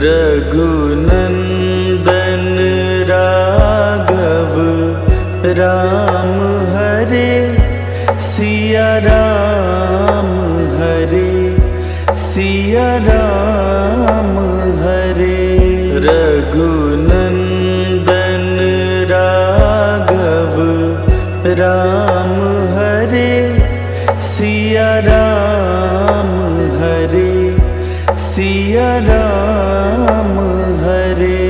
रघुनंदन राघव राम हरे सिया राम हरे सिया राम हरे। रघुनंदन राघव राम हरे सिया राम हरे सिया राम हरे।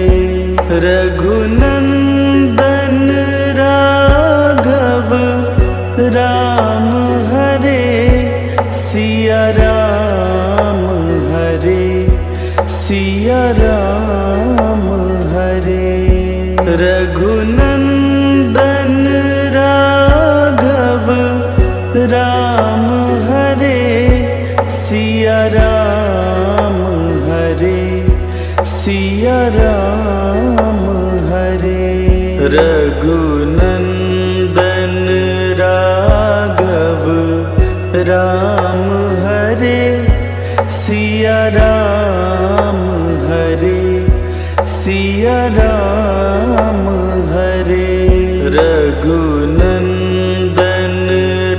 रघुनंदन राघव राम हरे सिया राम हरे सिया राम हरे। रघुनंदन राघव राम हरे सिया राम हरे सिया राम हरे। रघुनंदन राघव राम हरे सिया राम हरे सिया राम हरे। रघुनंदन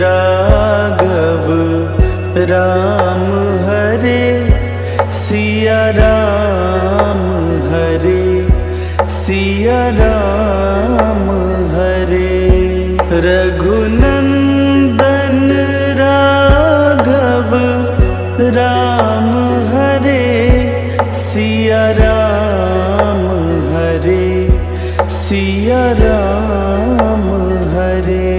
राघव राम हरे सिया राम हरे सिया राम हरे। रघुनंदन राघव राम हरे सिया राम हरे सिया राम हरे।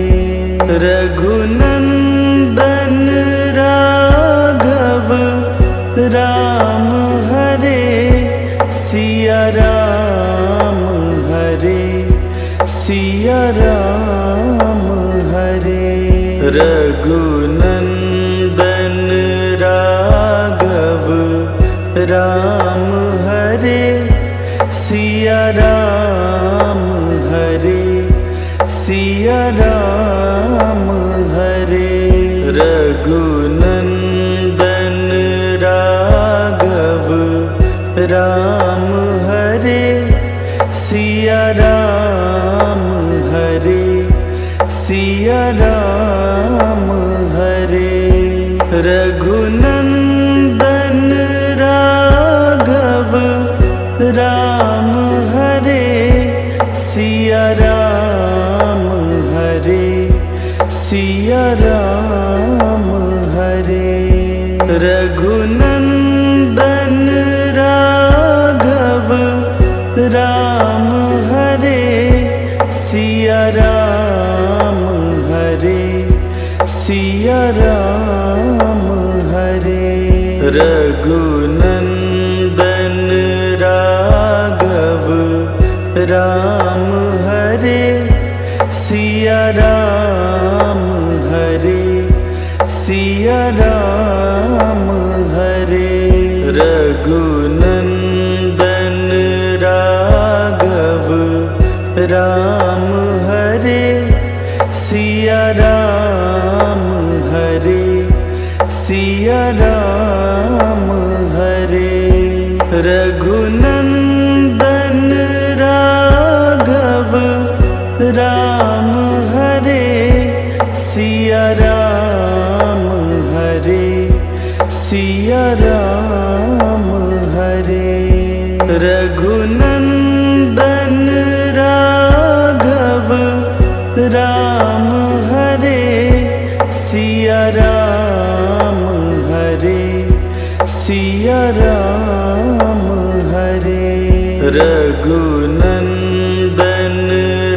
रघुनंदन राघव राम हरे सिया राम हरे सिया राम हरे। रघुनंदन राघव राम हरे सिया राम हरे सिया राम हरे। रघुनंदन राघव राम हरे सिया राम हरे सिया राम हरे। रघुनंदन राघव राम हरे सिया राम हरे सिया राम हरे। रघुनंदन राघव राम हरे सिया राम हरे सिया राम हरे। रघुनंदन राघव राम हरे सिया राम हरे सिया राम हरे। रघुनंदन राघव राम हरे सिया राम हरे सिया राम हरे। रघुनंदन राघव राम हरे सिया राम हरे सिया राम हरे। रघुनंदन राघव राम हरे सिया राम हरे सिया राम हरे। रघुनंदन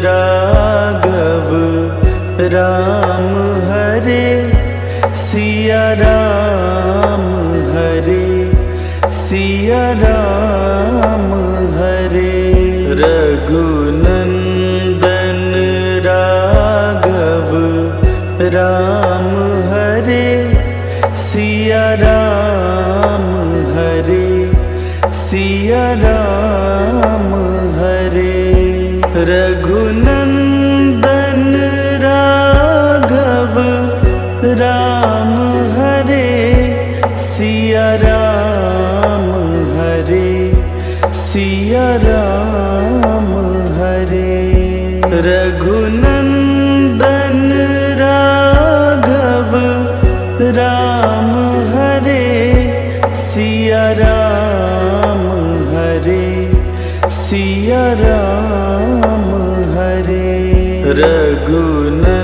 राघव राम हरे सिया राम हरे सिया राम हरे। रघुनंदन राघव राम हरे सिया राम हरे सिया राम हरे। रघुनंदन राघव राम हरे सिया राम हरे सिया राम हरे। रघुनंदन राघव राम हरे, सिया राम हरे, सिया राम हरे। रघुनंदन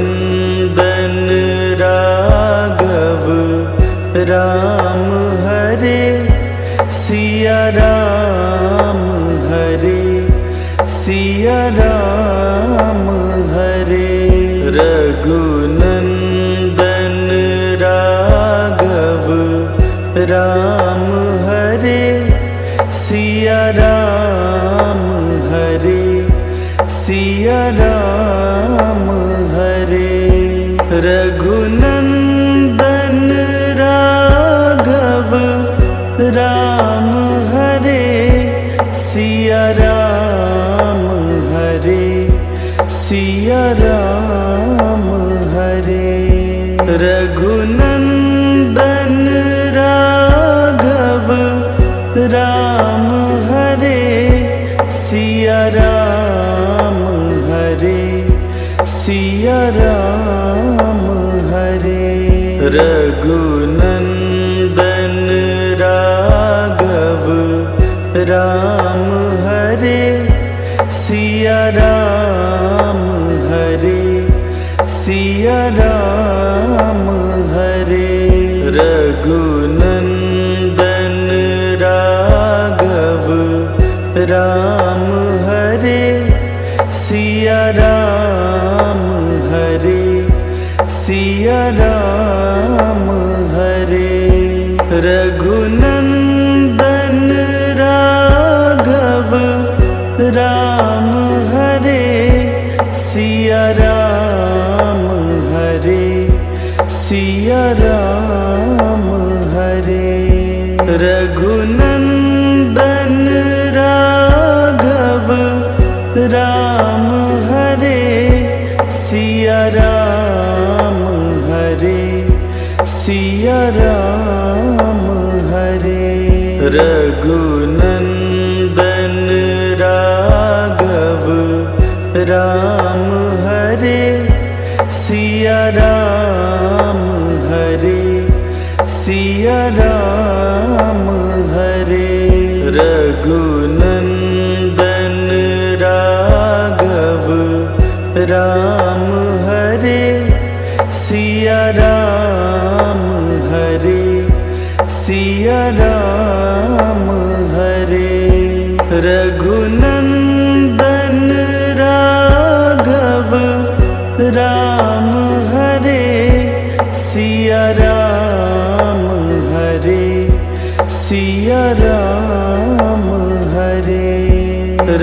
राघव राम हरे, सिया राम हरे, सिया राम हरे। रघुनंदन राघव राम हरे, सिया राम हरे, सिया राम हरे। रघुनंदन राघव राम हरे, सिया राम हरे, सिया राम हरे। रघुनंदन राघव राम हरे, सिया राम हरे, सिया राम हरे। रघुनंदन राघव राम हरे, सिया राम हरे, सिया राम हरे। रघुनंदन राघव राम हरे, सिया राम हरे, सिया राम हरे। रघुनंदन राघव राम हरे, सिया राम हरे, सिया राम हरे। रघुनंदन राघव राम हरे, सिया राम हरे, सिया राम हरे। रघुनंदन राघव राम हरे, सिया राम हरे, सिया राम हरे। रघुनंदन राघव राम हरे, सिया राम हरे, सिया राम हरे। रघुनंदन राघव राम हरे, सिया राम हरे, सिया राम हरे।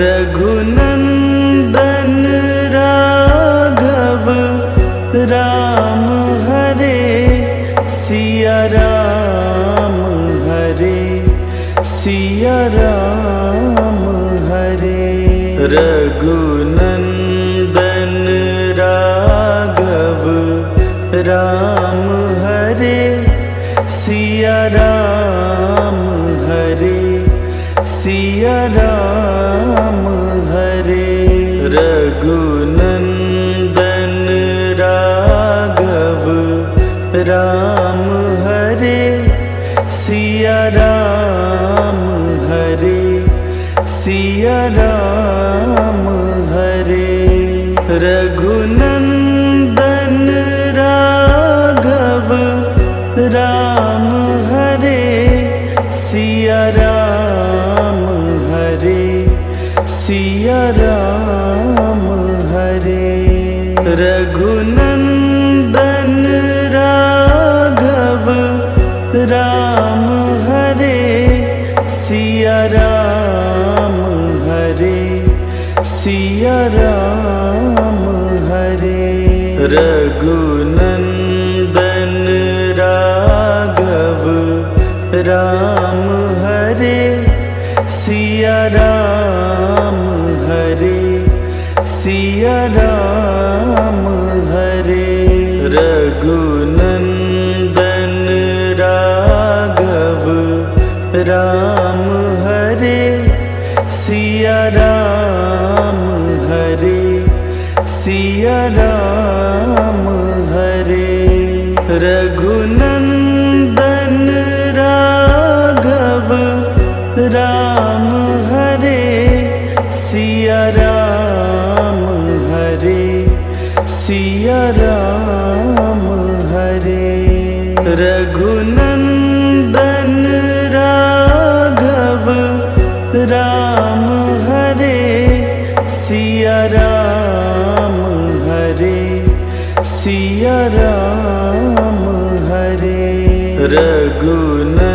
रघुनंदन राघव राम हरे, सिया राम हरे, सिया राम हरे। रघुनंदन राघव राम हरे, सिया राम हरे, सिया राम हरे। रघुनंदन राघव राम हरे, सिया राम हरे, सिया राम हरे। रघुनंदन राघव राम हरे, सिया राम हरे, सिया राम हरे। रघुनंदन राघव राम हरे, सिया राम हरे, सिया राम हरे। रघुनंदन राघव राम हरे, सिया राम हरे, सिया राम हरे। रघुनंदन राघव राम हरे, सिया सिया राम हरे। रघुनंदन राघव राम हरे, सिया राम हरे, सिया राम हरे। रघुनंदन राघव राम हरे, सिया राम हरे, सिया राम हरे। रघुनंदन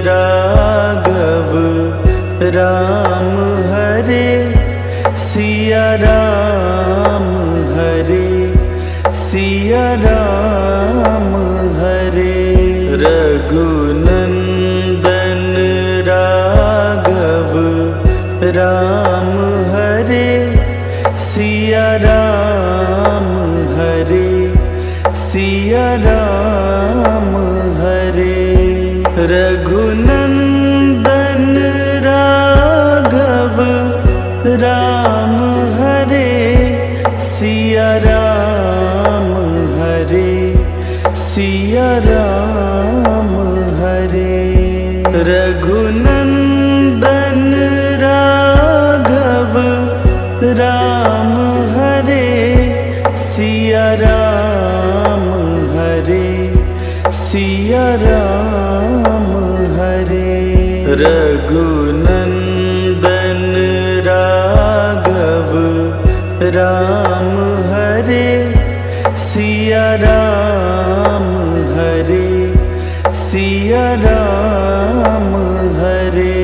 राघव राम हरे, सिया राम हरे, सिया राम हरे। रघुनंदन राघव राम हरे, सिया राम हरे, सिया राम हरे। रघुनंदन राघव राम हरे, सिया राम हरे, सिया राम हरे। रघुनंदन राघव राम हरे, सिया राम हरे, सिया राम हरे। रघुनंदन राघव राम हरे, सिया राम हरे, सिया राम हरे।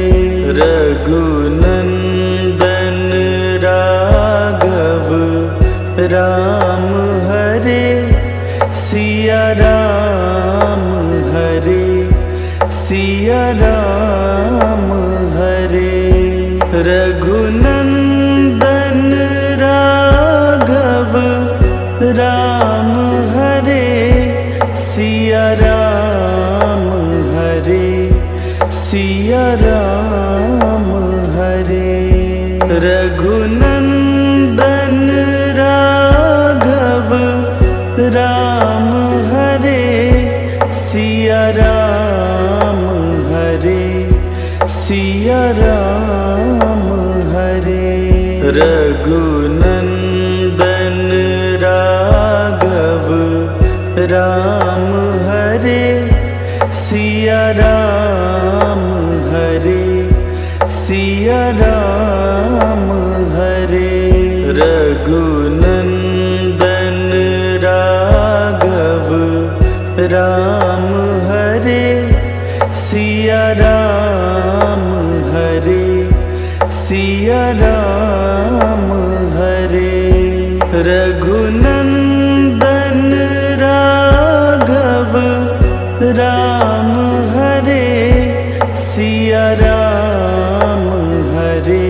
रघुनंदन राघव राम हरे, सिया राम हरे, सिया राम हरे। रघुनंदन राघव राम हरे, सिया राम हरे, सिया राम हरे। रघुनंदन राघव राम हरे, सिया राम हरे, सिया राम हरे। रघुनंदन राघव राम हरे, सिया राम हरे, सिया राम हरे। रघुनंदन राघव राम हरे, सिया राम हरे, सिया राम हरे। रघुनंदन राघव राम हरे, सिया राम हरे,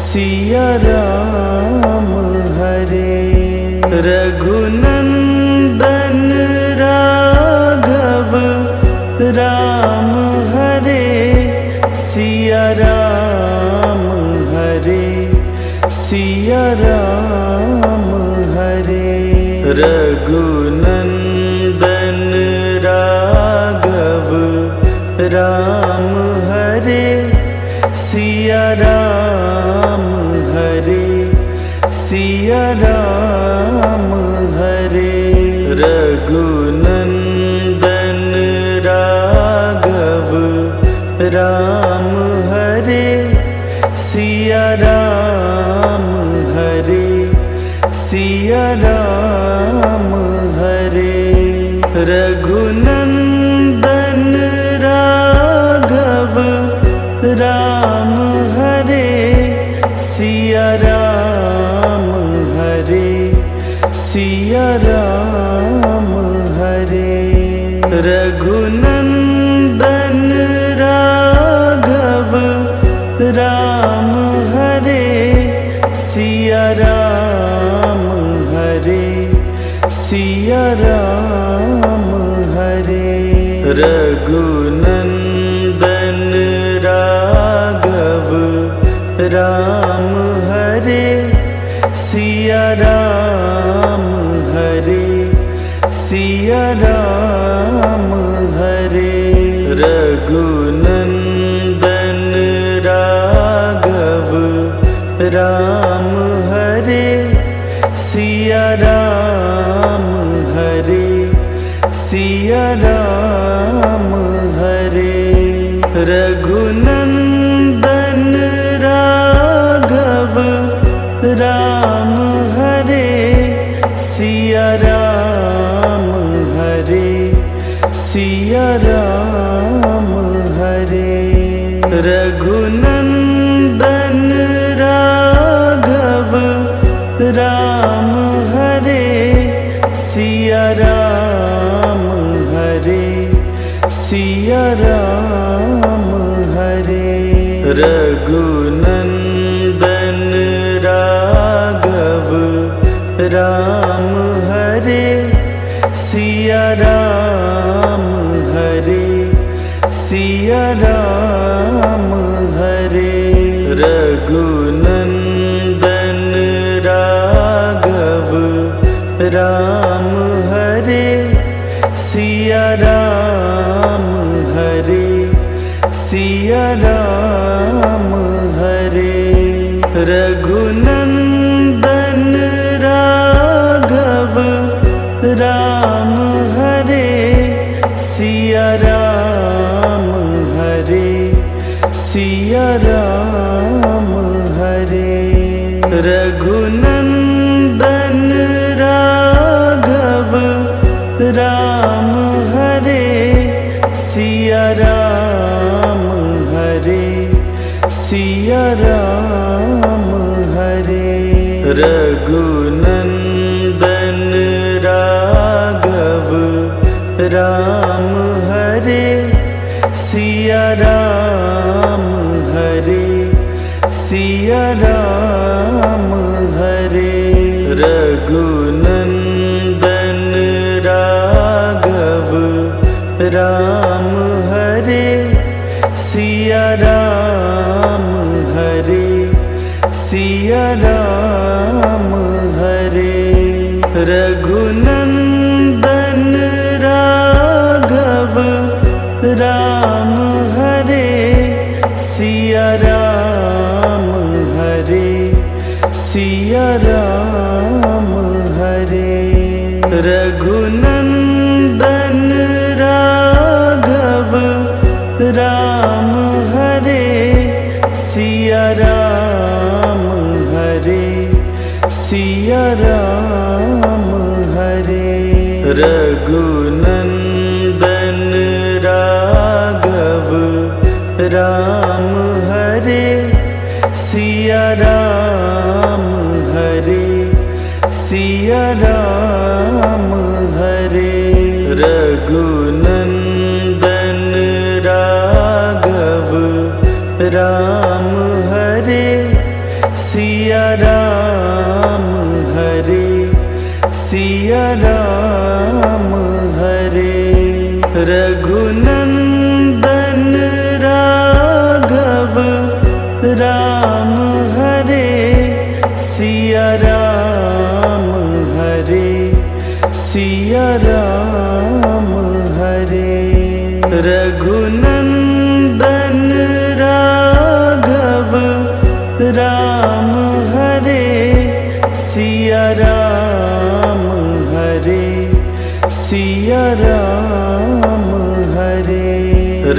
सिया राम हरे। रघुनंदन राघव राम हरे, सिया राम हरे, सिया राम हरे। रघुनंदन राघव राम हरे, सिया राम हरे, सिया राम हरे। रघुनंदन राघव राम हरे, सिया राम हरे, सिया राम हरे। रघुनंदन राघव राम हरे, सिया राम हरे, सिया राम हरे। रघुनंदन राघव राम हरे, सिया राम हरे, सिया राम हरे। रघुनंदन राघव राम हरे, हरे सिया राम हरे सिया राम हरे। रघुनंदन राघव राम हरे सिया राम हरे सिया राम हरे। रघुनंदन राघव राम हरे सिया राम हरे सिया राम हरे। रघुनंदन राघव राम हरे सिया राम हरे सिया राम हरे। रघुनंदन राघव राम हरे सिया राम हरे सिया राम हरे। रघुनंदन राघव राम हरे सिया राम हरे सिया राम हरे। रघुनंदन राघव राम हरे सिया राम हरे सिया राम हरे। रघुनंदन राघव राम हरे सिया राम हरे सिया राम हरे। रघुनंदन राघव राम हरे सिया राम हरे सिया राम हरे। रघुनंदन राघव राम हरे सिया राम हरे सिया राम हरे। रघुनंदन राघव राम हरे सिया राम हरे सिया राम हरे। रघुनंदन राघव राम हरे सिया राम हरे सिया राम हरे। रघुनंदन राघव राम हरे सिया राम हरे सिया राम हरे। रघुनंदन राघव राम हरे सिया राम हरे सिया राम हरे। रघुनंदन राघव राम हरे सिया राम हरे सिया राम हरे। रघुनंदन राघव राम हरे सिया राम हरे सिया राम हरे। रघुनंदन राघव राम हरे सिया राम हरे सिया राम हरे। रघुनंदन राघव राम हरे सिया राम हरे सिया राम हरे।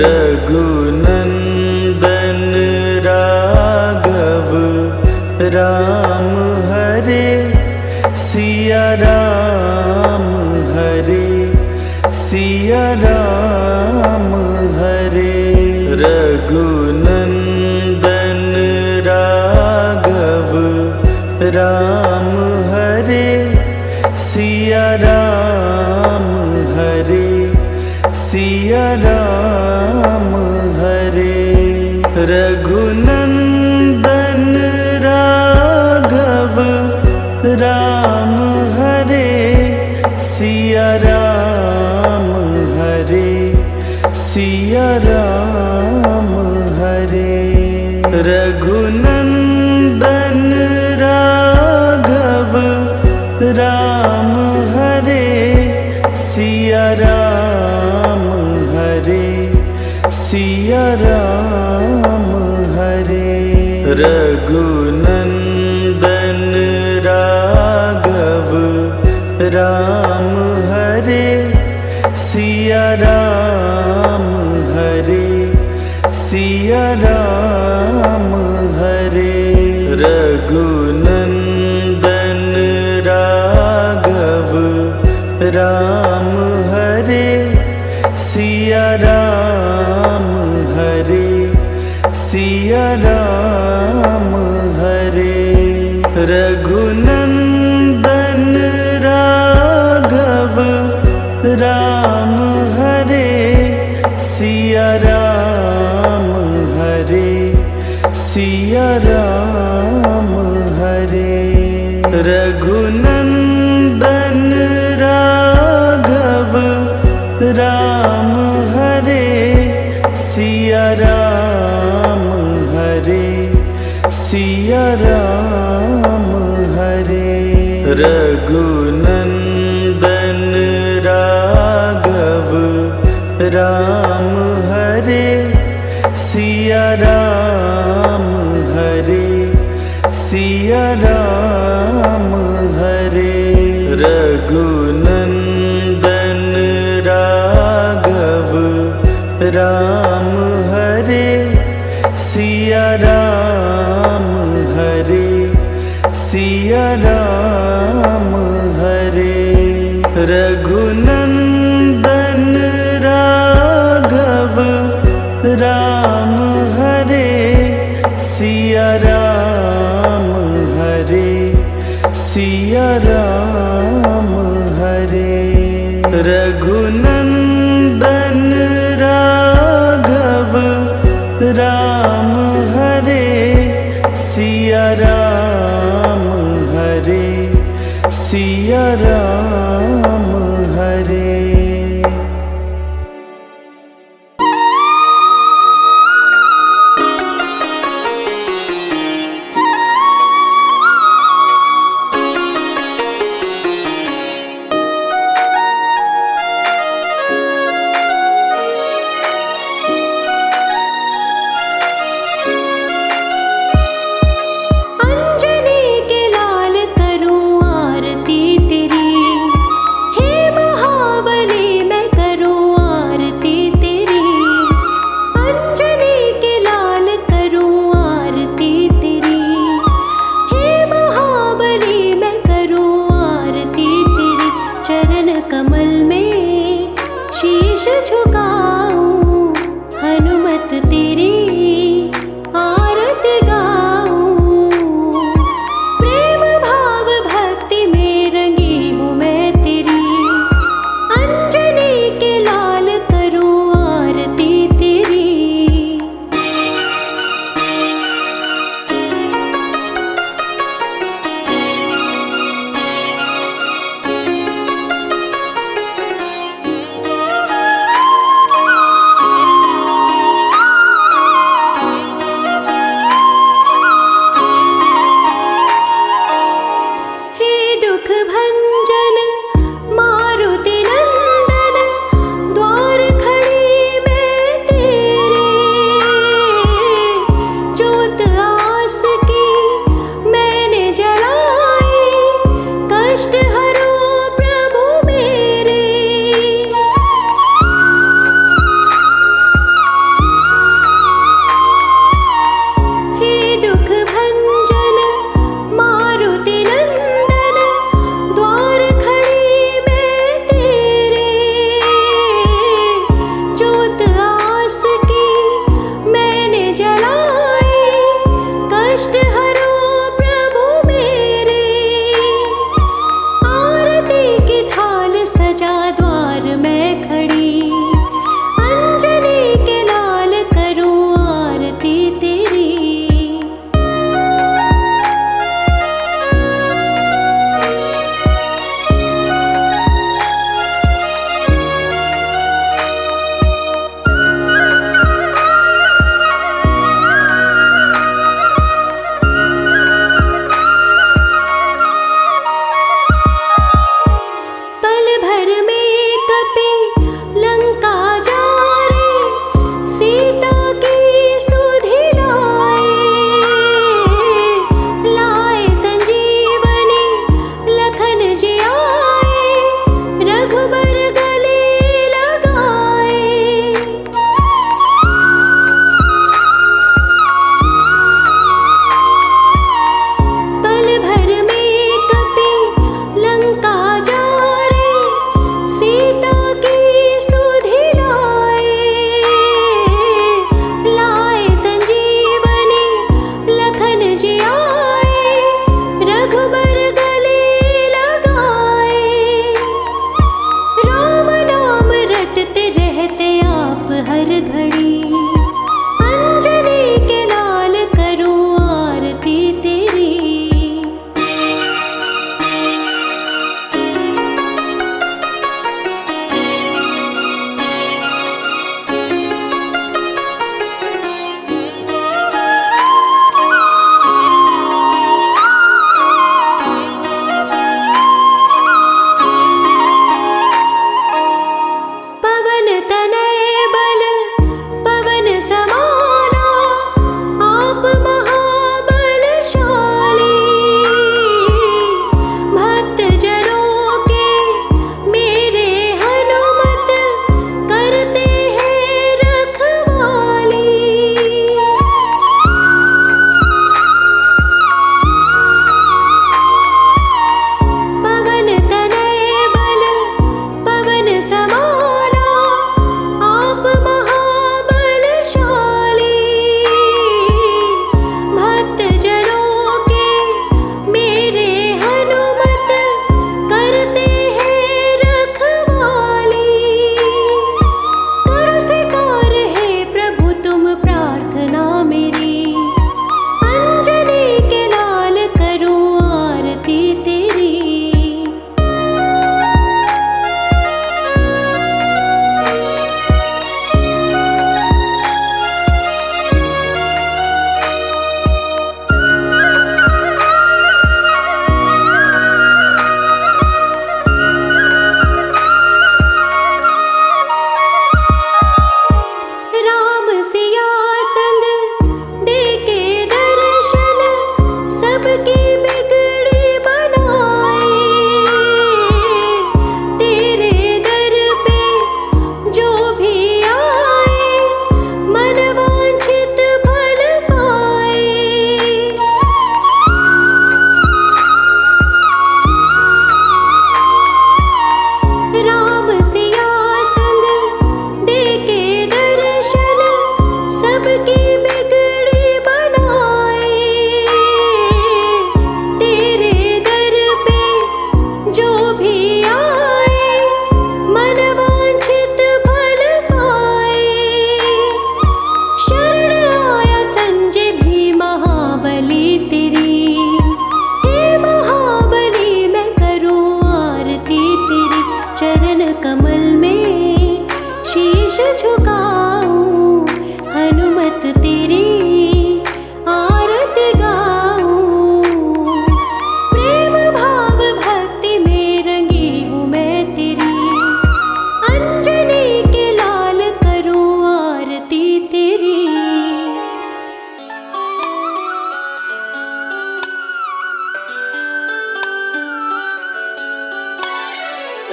रघुनंदन राघव राम हरे सिया राम हरे सिया राम हरे। रघुनंदन राघव राम हरे सिया राम हरे सिया राम हरे। रघुनंदन राघव राम हरे सिया राम हरे सिया राम हरे। रघुनंदन राघव राम हरे सिया राम हरे सिया राम हरे। रघुनंदन राघव राम हरे सिया राम हरे सिया राम हरे। रघुनंदन रघुनंदन राघव राम हरे सिया राम हरे सिया राम हरे। रघुनंदन राघव राम हरे सिया राम हरे सिया राम हरे। रघुनंदन राघव राम हरे सिया राम हरे सिया राम हरे। रघुनंदन राघव राम हरे सिया राम हरे सिया राम हरे। रघुनंदन राघव राम हरे सिया राम हरे सिया राम हरे। रघुनंदन राघव राम हरे सिया राम हरे सिया राम हरे।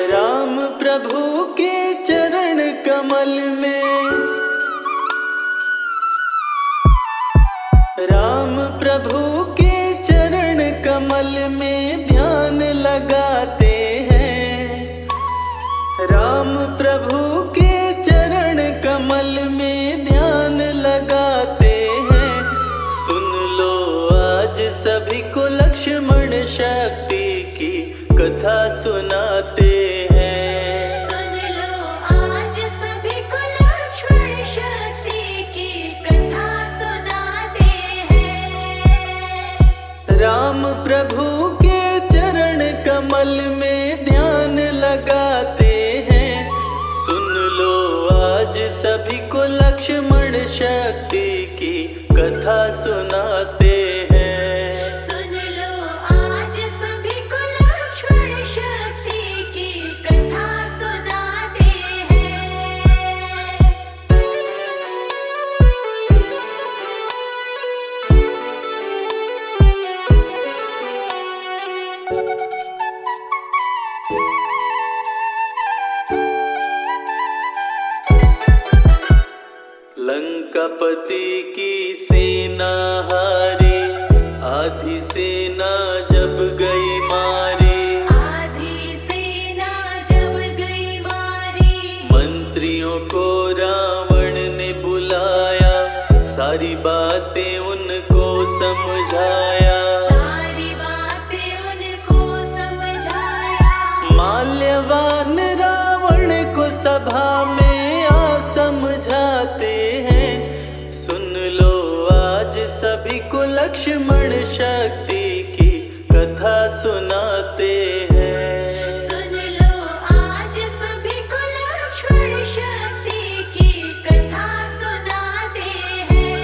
राम प्रभु के चरण कमल में, राम प्रभु के चरण कमल में ध्यान लगाते हैं। राम प्रभु के चरण कमल में ध्यान लगाते हैं। सुन लो आज सभी को लक्ष्मण शक्ति की कथा सुनाते हैं। सुन लो आज सभी को लक्ष्मण शक्ति की कथा सुनाते हैं। राम प्रभु के चरण कमल में ध्यान लगाते हैं। सुन लो आज सभी को लक्ष्मण शक्ति की कथा सुनाते हैं। सुन लो आज सभी को लक्ष्मण शक्ति की कथा सुनाते हैं। लंकापति की सेना हारी, आधी सेना जब गई मारी। आधी सेना जब गई मारी, मंत्रियों को रावण ने बुलाया, सारी बातें उनको समझाया। सारी बातें उनको समझाया। माल्यवान रावण को सभा में आ समझाते हैं। सुन लो आज सभी को लक्ष्मण शक्ति की कथा सुनाते हैं। सुन लो आज सभी को लक्ष्मण शक्ति की कथा सुनाते हैं।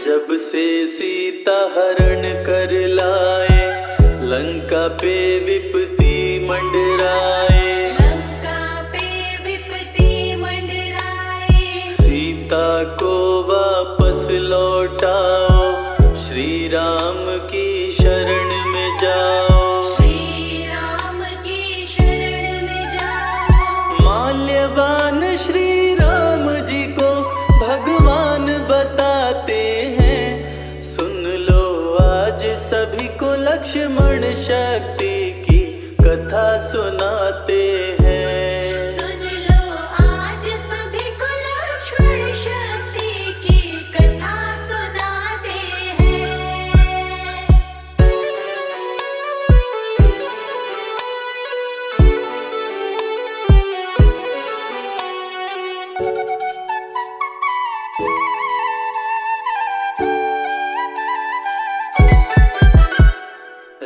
जब से सीता हरण कर लाए, लंका पे विपत्ति मंडराए। लंका पे विपत्ति मंडराए। सीता को वापस लौटाओ, श्री राम की शरण में जाओ। श्री राम की शरण में जाओ। माल्यवान श्री राम जी को भगवान बताते हैं। सुन लो आज सभी को लक्ष्मण शक्ति की कथा सुनाते हैं। सुन लो आज सभी को लक्ष्मण शक्ति की कथा सुनाते हैं।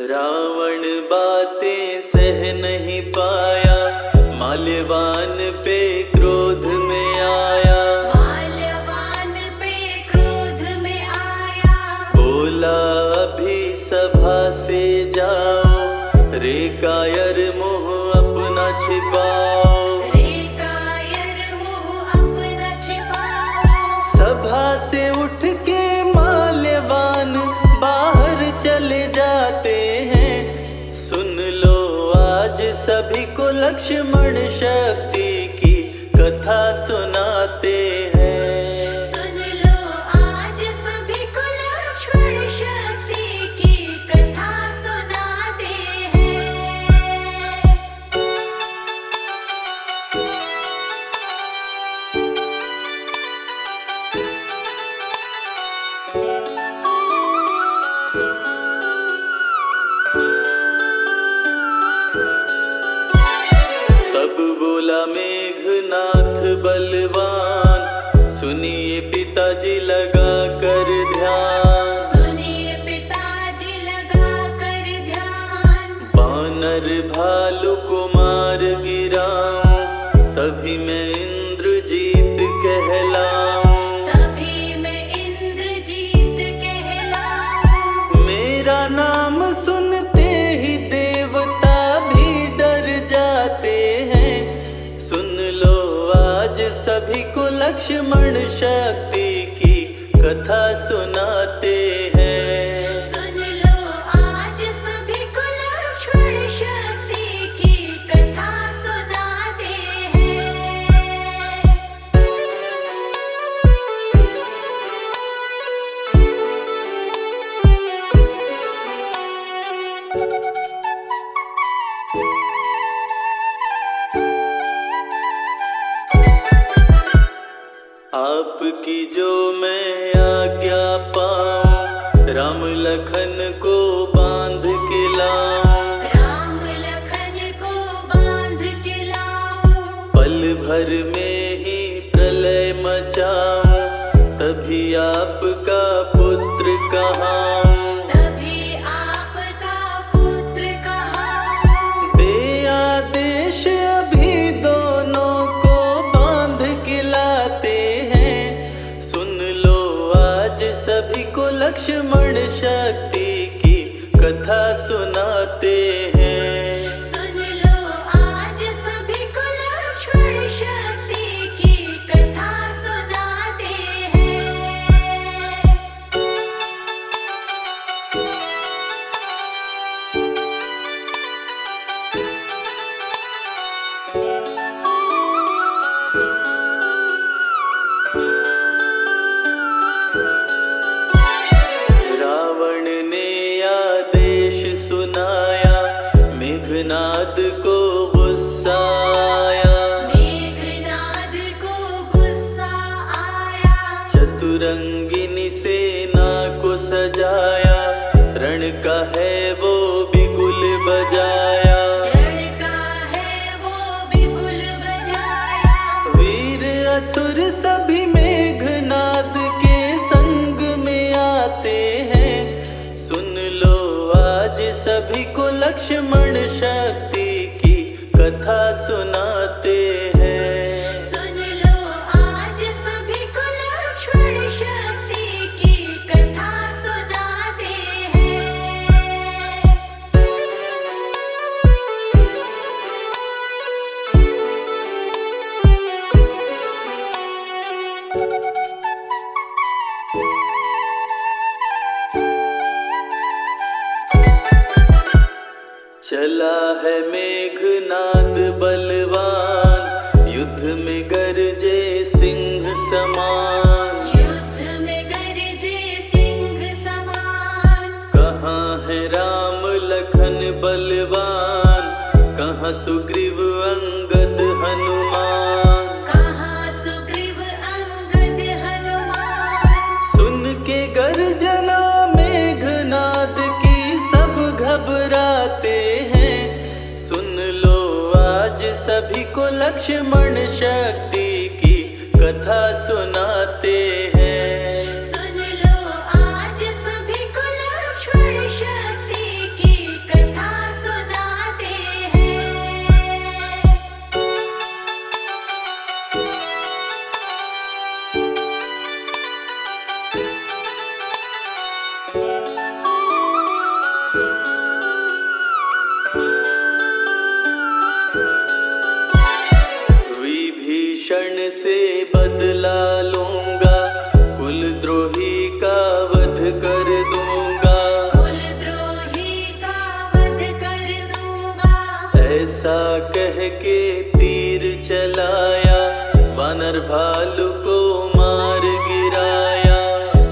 रावण बातें सह नहीं पाया, माल्यवान पे क्रोध में आया। माल्यवान पे क्रोध में आया। बोला अभी सभा से जाओ, रे कायर मुँह अपना छिपाओ। रे कायर मुँह अपना छिपाओ। सभा से उठ के माल्यवान बाहर चले जाते हैं। सुन लो आज सभी को लक्ष्मण शक्ति की कथा सुनाते हैं। सुन लो आज सभी को लक्ष्मण शक्ति की कथा सुनाते हैं। तब बोला मेघनाथ बलवान, सुनिए पिताजी लगा कर ध्यान। सुनिए पिताजी लगा कर ध्यान। बानर भालू को मार गिराऊं, तभी मैं इंद्रजीत कहलाऊं। तभी मैं इंद्रजीत कहलाऊं। मेरा नाम सुनते ही देवता लक्ष्मण शक्ति की कथा सुनाते हैं। सुन लो आज सभी को लक्ष्मण शक्ति की कथा सुनाते हैं। आपकी जो मैं आज्ञा पाऊं, राम लखन को बांध के लाऊं। राम लखन को बांध के लाऊं। पल भर में ही प्रलय मचाऊं, तभी आपका पुत्र कहाऊं। तभी आपका पुत्र कहाऊं। दे आदेश अभी दोनों को बांध के लाते हैं। सुन लो आज सभी को लक्ष्मण शक्ति की कथा सुनाते हैं। सुन लो आज सभी को लक्ष्मण शक्ति की कथा सुनाते हैं। रावण ने आदेश सुनाया, मेघनाद को गुस्सा आया। मेघनाद को गुस्सा आया। चतुरंगिनी सेना को सजाया, रण का है वो बिगुल बजाया। रण का है वो बिगुल बजाया। वीर असुर सभी मेघनाद के संग में आते हैं। सुन लो आज सभी को लक्ष्मण शक्ति की कथा सुनाते हैं। सुन लो आज सभी को लक्ष्मण शक्ति की कथा सुनाते हैं। चला है मेघनाद बलवान, युद्ध में गरजे सिंह समान। युद्ध में गरजे सिंह समान। कहाँ है राम लखन बलवान, कहाँ सुग्रीव अंगद हनुमान। कहाँ सुग्रीव अंगद हनुमान। सुन के गर्जना मेघनाद की सब घबराते हैं। सुन लो आज सभी को लक्ष्मण शक्ति की कथा सुनाते हैं। सुन लो आज सभी को लक्ष्मण शक्ति की कथा सुनाते हैं। विभीषण से बदला लूंगा, कुलद्रोही का वध कर दूंगा। कुलद्रोही का वध कर दूंगा। ऐसा कह के तीर चलाया, वानर भालू को मार गिराया।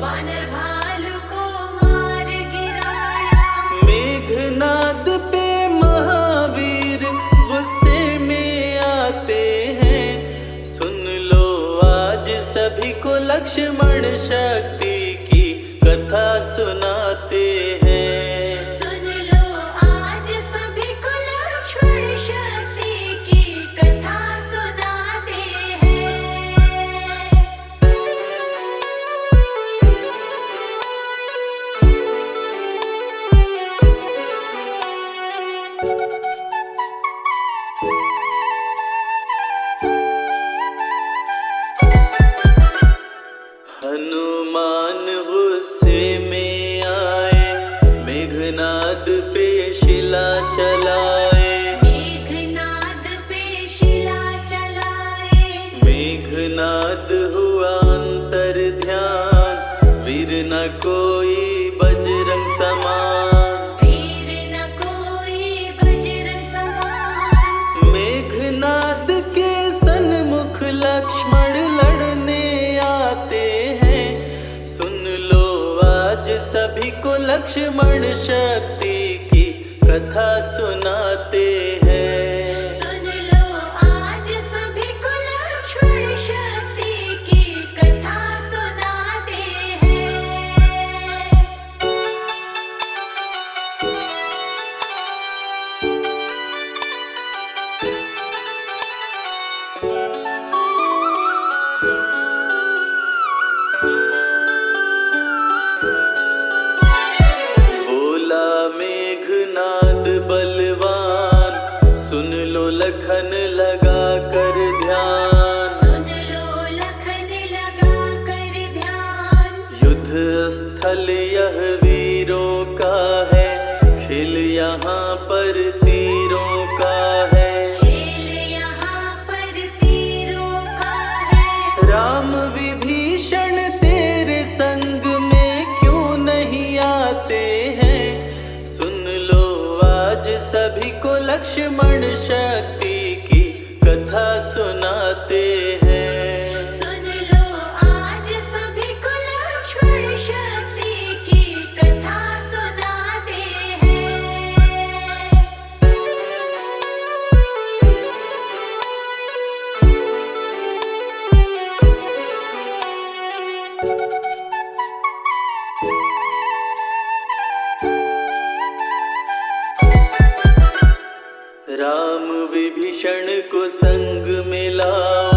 वानर भालू को मार गिराया। मेघनाद पे महावीर गुस्से में आते हैं। सुन लो आज सभी को लक्ष्मण शक्ति की कथा सुनाते हैं। सुन लो आज सभी को लक्ष्मण शक्ति की कथा सुनाते हैं। हनुमान गुस्से में आए, मेघनाद पे शिला चलाए। मेघनाद पे शिला चलाए। मेघनाद हो लक्ष्मण शक्ति की कथा सुनाते हैं। सुन लो आज सभी को लक्ष्मण शक्ति की कथा सुनाते हैं। बोला मेघनाद बलवान, सुन लो लखन लगा कर ध्यान। सुन लो लखन लगा कर ध्यान। युद्ध स्थल यह वीरों का है, खेल यहाँ पर तीरों का है। खेल यहाँ पर तीरों का है। राम विभीषण तेरे संग में क्यों नहीं आते हैं? सुन लो आज सभी को लक्ष्मण शक्ति की कथा सुनाते हैं। सुन लो आज सभी को लक्ष्मण शक्ति की कथा सुनाते हैं। राम विभीषण को संग में लाओ,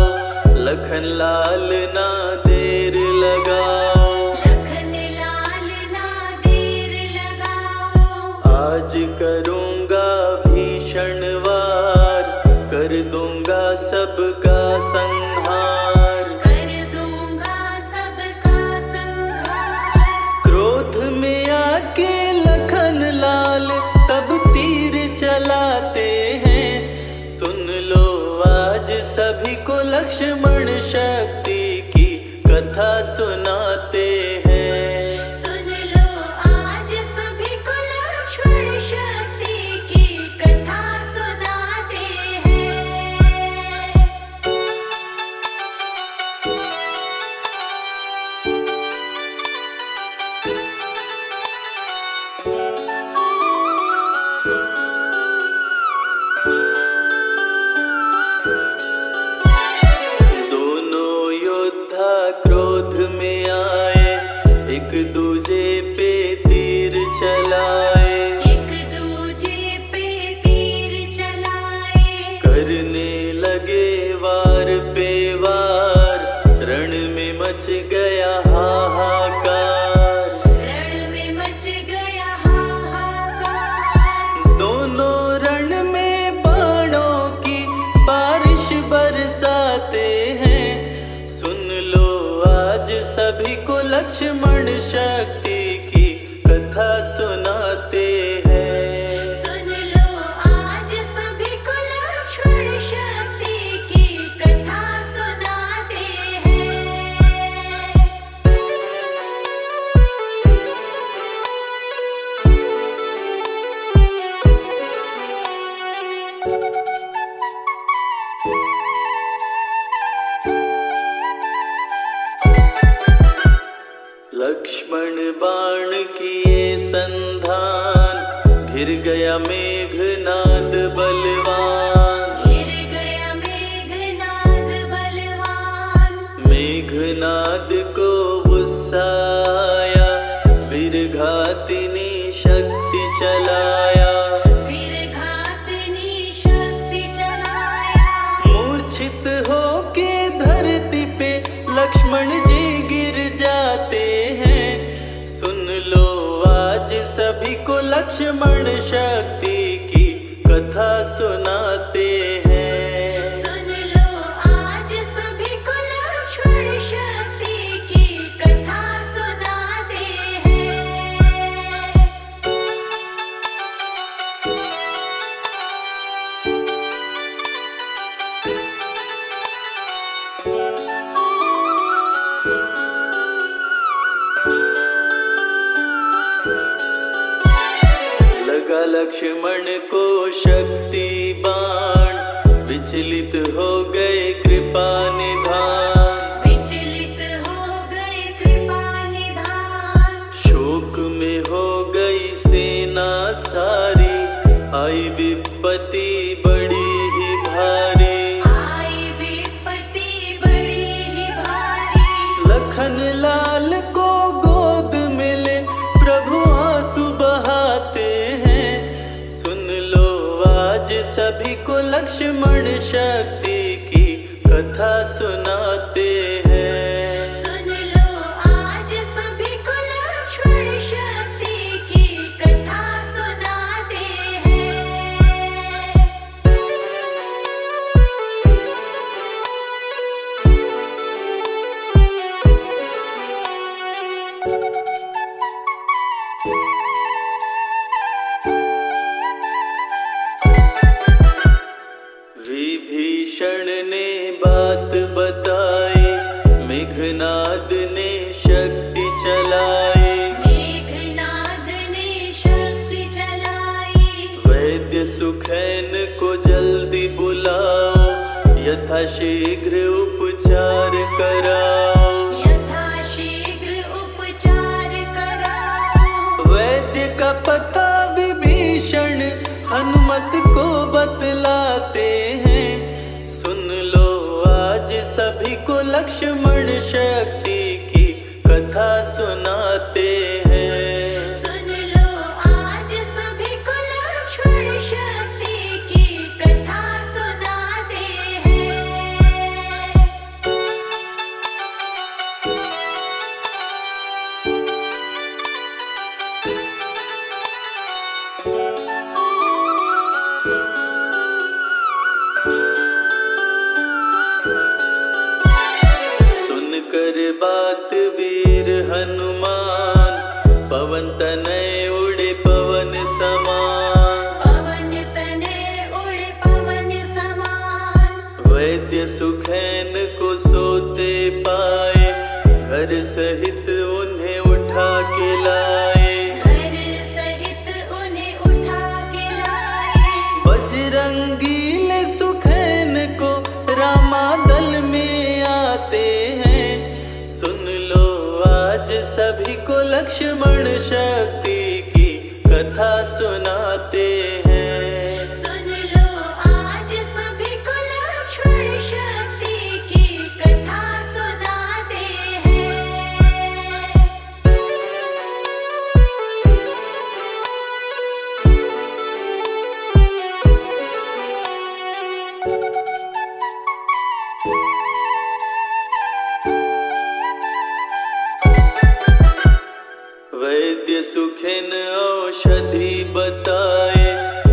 लखन लाल ना देर लगाओ। लखन लाल ना देर लगाओ। आज करूँगा भीषण वार, कर दूंगा सबका संहार। कर दूंगा सबका संहार। क्रोध में आके लखन लाल तब तीर चलाते हैं। सुन लो आज सभी को लक्ष्मण शक्ति की कथा सुनाते हैं। सुन लो आज सभी को लक्ष्मण शक्ति की कथा सुनाते हैं। दोनों योद्धा क्रोध में आए, एक दूजे पे तीर चलाए। एक दूजे पे तीर चलाए। करने लगे वार पे वार, रण में मच गया हाहाकार। रण में मच गया हाहाकार। दोनों रण में बाणों की बारिश बरसाते हैं। सुन लो आज सभी को लक्ष्मण शक्ति की कथा सुनाते हैं। सुन लो आज सभी को लक्ष्मण शक्ति की कथा सुनाते हैं। लक्ष्मण बाण किए संधान, घिर गया मेघनाद बलवान। घिर गया मेघनाद बलवान। मेघनाद को गुस्सा आया, वीरघातिनी शक्ति चलाया। वीरघातिनी शक्ति चलाया। मूर्छित होके धरती पे लक्ष्मण जी गिर जाते हैं। सुन लो आज सभी को लक्ष्मण शक्ति की कथा सुनाते हैं। सुन लो आज सभी को लक्ष्मण शक्ति की कथा सुनाते हैं। लगा लक्ष्मण को शक्ति बाण, विचलित हो गए कृपा निधान। विचलित हो गए कृपा निधान। शोक में हो गई सारी, आई विपत्ति बड़ी ही भारी। आई विपत्ति बड़ी ही भारी। लखन लाल को गोद मिले प्रभु आंसू बहाते हैं। सुन लो आज सभी को लक्ष्मण शक्ति की कथा सुनाते हैं। सुन लो आज सभी को लक्ष्मण शक्ति की कथा सुनाते हैं। विभीषण ने बात बताई, मेघनाद ने शक्ति चलाई। मेघनाद ने शक्ति चलाई। वैद्य सुखैन को जल्दी बुलाओ, यथाशीघ्र उपचार कराओ। यथाशीघ्र उपचार कराओ। वैद्य का पता विभीषण हनुमत को बतलाते हैं। सुन लो आज सभी को लक्ष्मण शक्ति की कथा सुनाते हैं। सुन लो आज सभी को लक्ष्मण शक्ति की कथा सुनाते हैं। सुनकर बात वीर हनुमान, पवन तनय उड़े पवन समान। पवन तनय उड़े पवन समान। वैद्य सुखैन को सोते पाए, घर सहित उन्हें उठा के लाए। घर सहित उन्हें उठा के लाए। बजरंगीले सुखैन को रामादल में आते हैं। सुन लो आज सभी को लक्ष्मण शक्ति की कथा सुनाते हैं। सुन लो आज सभी को लक्ष्मण शक्ति की कथा सुनाते हैं। वैद्य सुखिन औषधि बताए,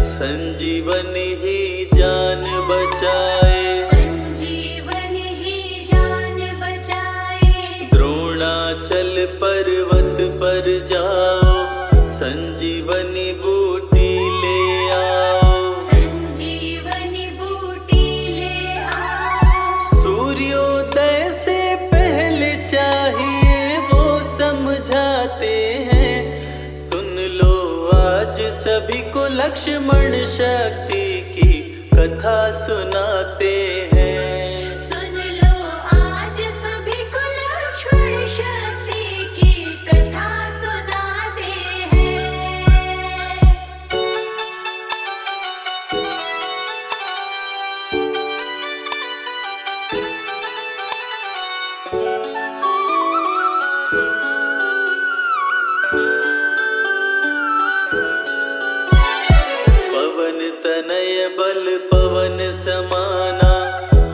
संजीवनी ही जान बचाए। संजीवन ही जान बचाए। द्रोणाचल पर्वत पर जाओ, संजीवनी बूटी ले आओ। संजीवनी बूटी ले आओ। सूर्योदय से पहले चाहिए वो समझाते हैं। सुन लो आज सभी को लक्ष्मण शक्ति की कथा सुनाते हैं। सुन लो आज सभी को लक्ष्मण शक्ति की कथा सुनाते हैं। पवन तनय बल पवन समाना,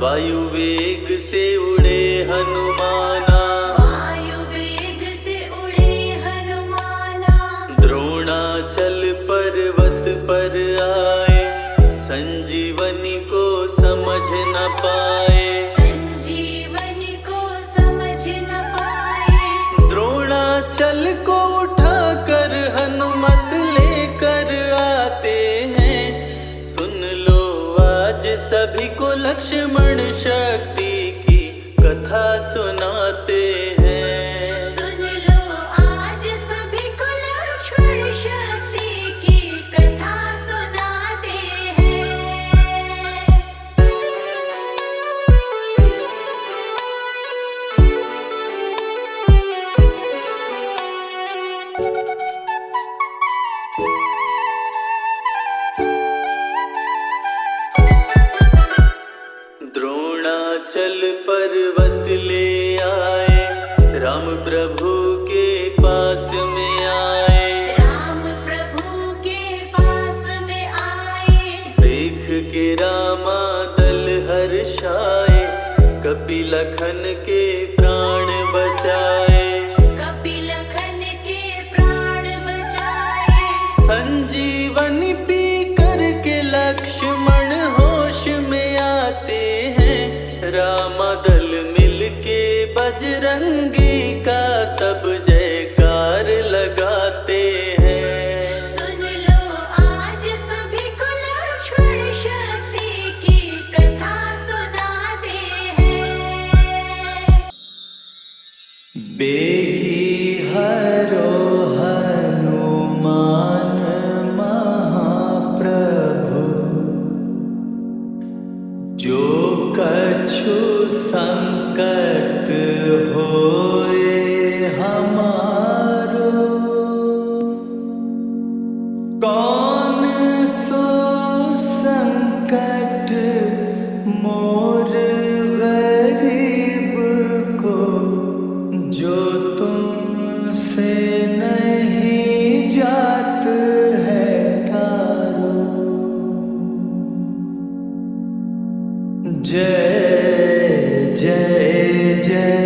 वायु वेग से उड़े हनुमाना। वायु वेग से उड़े हनुमाना। द्रोणाचल पर्वत पर आए, संजीवनी को समझ न पाए। संजीवनी को समझ न पाए। द्रोणाचल को उठाकर हनुमत लेकर आते हैं। सुन लो आज सभी को लक्ष्मण शक्ति की कथा सुनाते हैं। सुन लो आज सभी को लक्ष्मण शक्ति की कथा सुनाते हैं। हिमाचल पर्वत ले आए, राम प्रभु के पास में आए। राम प्रभु के पास में आए, देख के रामा दल हर्षाए, कपिलखन के प्राण बचाए। कपिलखन के प्राण बचाए। संजीवनी पी करके लक्ष्मण होश में आते हैं, रामा दल मिलके बजरंगी का तब जयकार लगाते हैं। सुन लो आज सभी को लक्ष्मण शक्ति की कथा सुनाते हैं। बेगी हरो हनुमान महाप्रभु, जो कछु संकट होए हमारो, कौन सो संकट मोर गरीब को, जो तुमसे नहीं जात है तारो। जय जय जय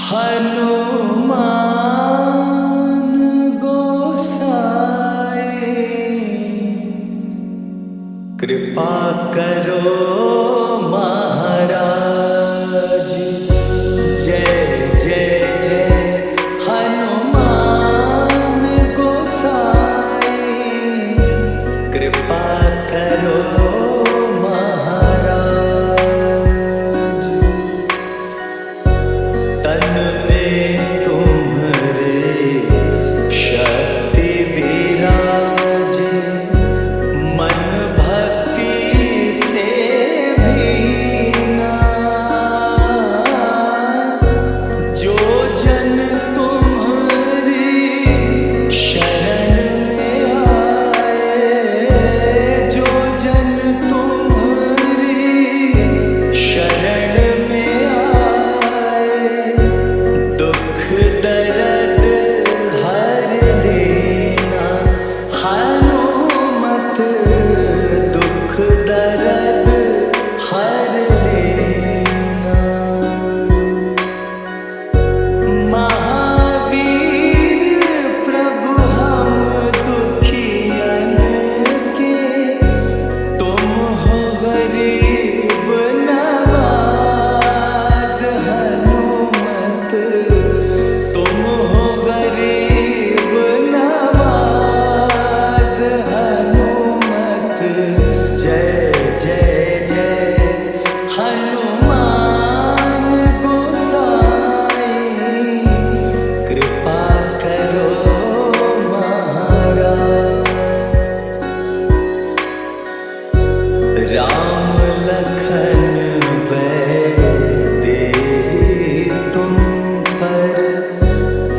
हनुमान गोसाई, कृपा करो महाराज। जय जय जय हनुमान गोसाई, कृपा करो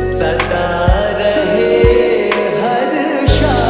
सदा रहे हर्षाए,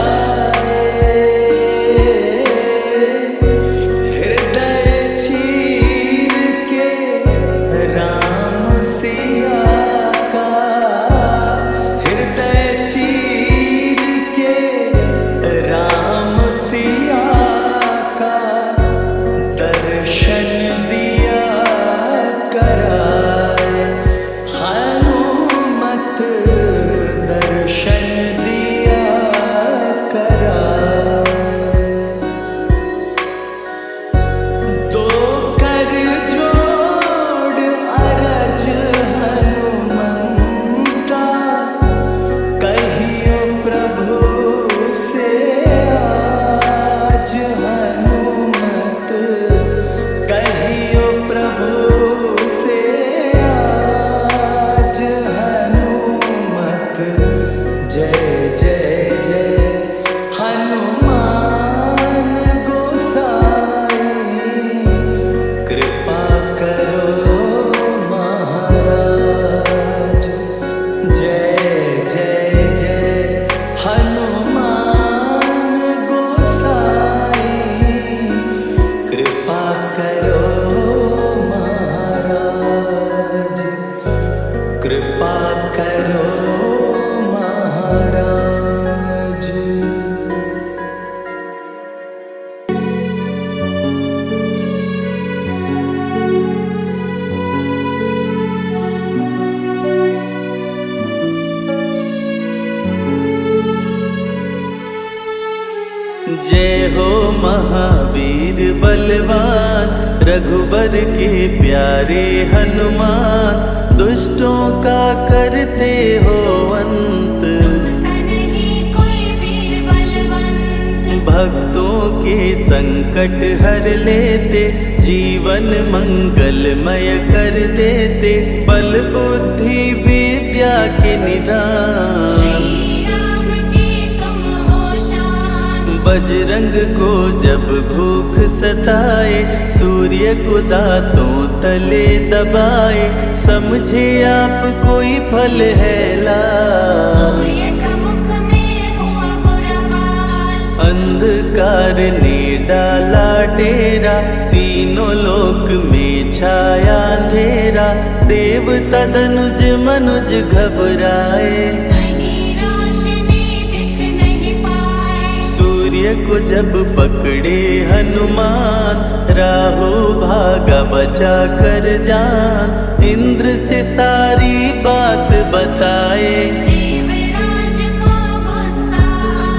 जय हो महावीर बलवान, रघुबर के प्यारे हनुमान, दुष्टों का करते हो अंत, तुमसा नहीं कोई वीर बलवंत। भक्तों के संकट हर लेते, जीवन मंगलमय कर देते, बल बुद्धि विद्या के निदान, श्री राम की तुम हो शान। बजरंग को जब भूख सताए, सूर्य को दांतों तले दबाए, समझे आप कोई फल है लाल, सूर्य का मुख में हुआ बुरा हाल। अंधकार ने डाला डेरा, तीनों लोक में छाया अंधेरा, देवता धनुज मनुज घबराए, कहीं रोशनी दिख नहीं पाए। सूर्य को जब पकड़े हनुमान, राहु भागा बचा कर जान, इंद्र से सारी बात बताए, देवराज को गुस्सा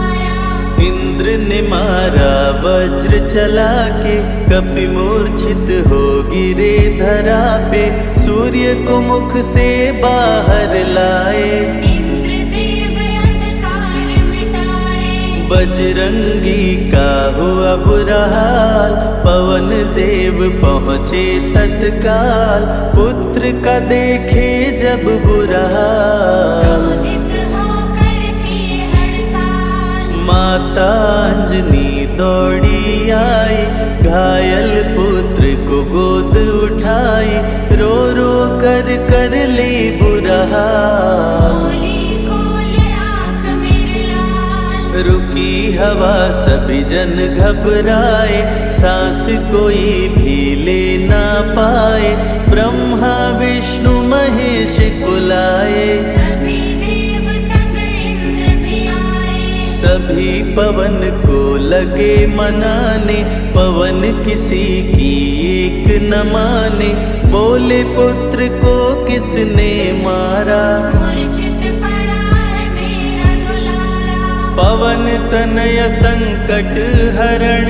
आया। इंद्र ने मारा वज्र चला के, कपि मूर्छित हो गिरे धरा पे, सूर्य को मुख से बाहर लाए, इंद्रदेव अंधकार मिटाए। बजरंगी का हुआ बुरा हाल, पवन देव पहुँचे तत्काल, पुत्र का देखे जब बुरा हाल, क्रोधित होकर किए हड़ताल। माता अंजनी दौड़ी आई, घायल पुत्र को गोद उठाई, रो रो कर ली बुरा हाल, बोली खोल आँख मेरे लाल। रुकी हवा सभी जन घबराए, सांस कोई भी ले ना पाए, ब्रह्मा विष्णु महेश कुलाए, सभी देव संग इंद्र भी आए। सभी पवन को लगे मनाने, पवन किसी की एक न माने, बोले पुत्र को किसने मारा, मूर्छित पड़ा है मेरा दुलारा। पवन तनय संकट हरण,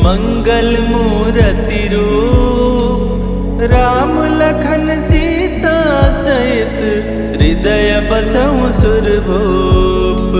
मंगल मूर्ति रूप, राम लखन सीता सहित, हृदय बसहु सुरभूप।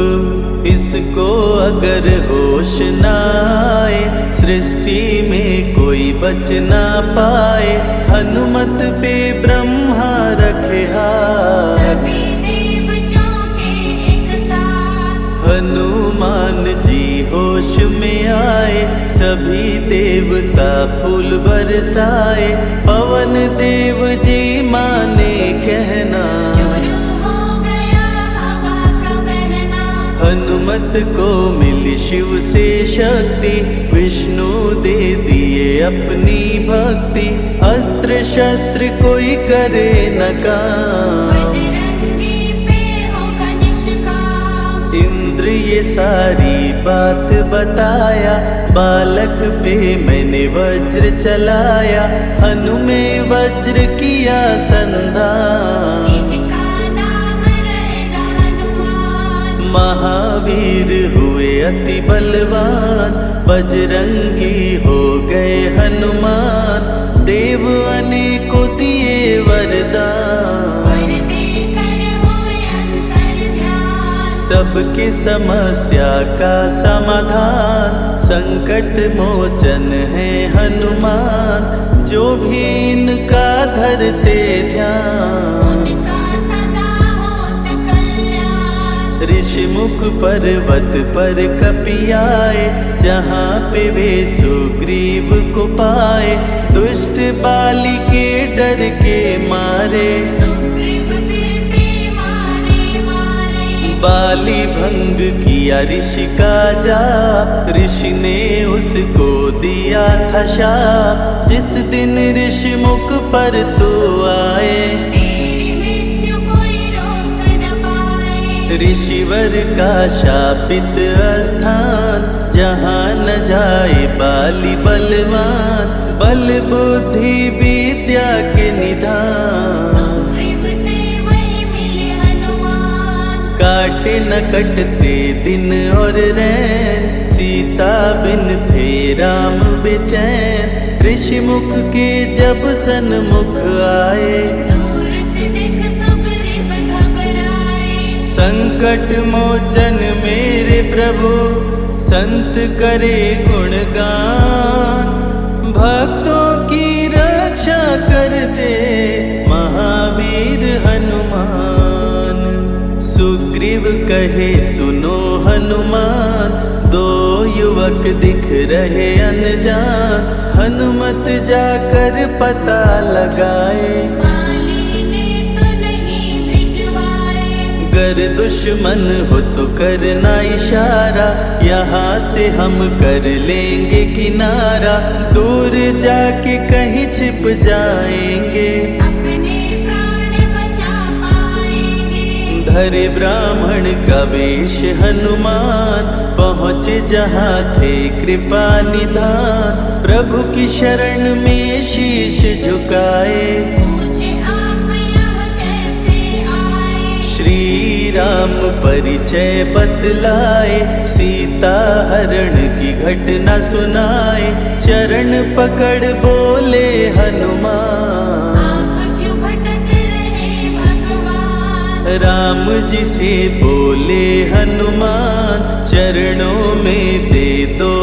इसको अगर होश न आए, सृष्टि में कोई बच ना पाए, हनुमत पे ब्रह्मा रखे हाथ, सभी देव चौके एक साथ। हनुमान जी होश में आए, सभी देवता फूल बरसाए, पवन देव जी माने कहना, शुरू हो गया हवा का बहना। हनुमत को मिली शिव से शक्ति, विष्णु दे दिए अपनी भक्ति, अस्त्र शस्त्र कोई करे न काम, बजरंगी पे होगा निष्काम। इंद्र ये सारी बात बताया, बालक पे मैंने वज्र चलाया, हनु में वज्र किया संधान, इनका नाम रहेगा हनुमान। महावीर हुए अति बलवान, बजरंगी हो गए हनुमान, देव अनेकों दिए वरदान, वर देकर हुए अंतर्ध्यान। सबकी समस्या का समाधान, संकट मोचन है हनुमान, जो भी इनका धरते ध्यान, उनका सदा होत कल्याण। ऋषि मुख पर्वत पर कपि आए, जहाँ पे वे सुग्रीव को पाए, दुष्ट बाली के डर के मारे, सुग्रीव फिरते मारे मारे। बाली भंग किया ऋषि का जाप, ऋषि ने उसको दिया था शाप, जिस दिन ऋषि मुख पर तो आए, तेरी मृत्यु कोई रोक न पाए। ऋषिवर का शापित स्थान, जहाँ न जाए बाली बलवान, बल बुद्धि विद्या के निधान, सुग्रीव से वही मिले हनुमान। काटे न कटते दिन और रैन, सीता सीता बिन थे राम बेचैन, ऋषि मुख के जब सन्मुख आए। दूर से दिख सुग्रीव घबराए, संकट मोचन मेरे प्रभु, संत करे गुणगान। भक्तों की रक्षा करते महावीर हनुमान। सुग्रीव कहे सुनो हनुमान, दो युवक दिख रहे अनजान। हनुमत जाकर पता लगाए, बाली ने तो नहीं भिजवाए। गर दुश्मन हो तो करना इशारा, यहाँ से हम कर लेंगे किनारा। दूर जाके कहीं छिप जाएंगे, अपने प्राण बचा पाएंगे। धरे ब्राह्मण का वेश हनुमान, पहुँचे जहाँ थे कृपा निधान। प्रभु की शरण में शीश झुकाए, पूछे आप यहाँ कैसे आए। श्री राम परिचय बतलाए, सीता हरण की घटना सुनाए। चरण पकड़ बोले हनुमान, आप क्यों भटक रहे भगवान। राम जी से बोले हनुमान, चरणों में दे दो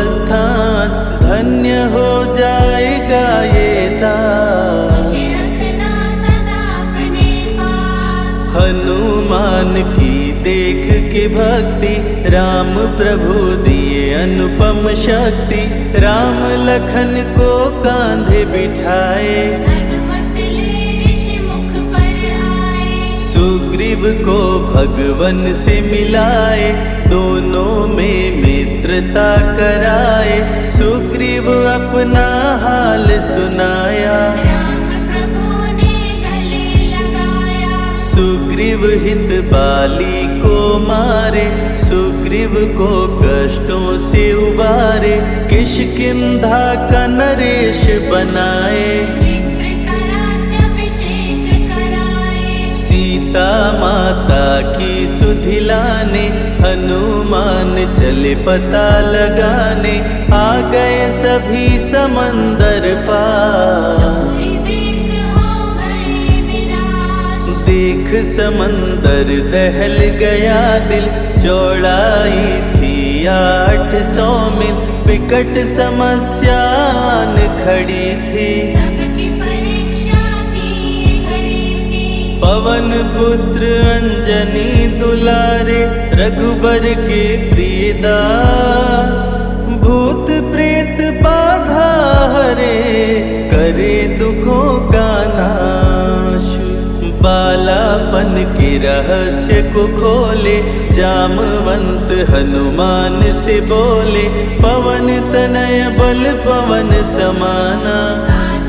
स्थान। धन्य हो जाएगा ये दास, मुझे रखना सदा अपने पास। हनुमान की देख के भक्ति, राम प्रभु दिए अनुपम शक्ति। राम लखन को कांधे बिठाए, हनुमत ले ऋषि मुख पर आए। सुग्रीव को भगवन से मिलाए, दोनों में मित्रता कराए। सुग्रीव अपना हाल सुनाया, राम प्रभु ने गले लगाया। सुग्रीव हित बाली को मारे, सुग्रीव को कष्टों से उबारे। किष्किंधा का नरेश बनाए, मित्र का राज्याभिषेक कराए। सीता माता की सुधि लाने, हनुमान चले पता लगाने। आ गए सभी समंदर पार, तुझे देख हो गए निराश। देख समंदर दहल गया दिल। चौड़ाई थी 800 मील, विकट समस्यान खड़ी थी। सबकी परीक्षा की घड़ी थी। पवन पुत्र अंजनी दुलारे, रघुबर के प्रिय दास। भूत प्रेत बाधा हरे, करे दुखों का नाश। बालापन के रहस्य को खोले, जामवंत हनुमान से बोले। पवन तनय बल पवन समाना,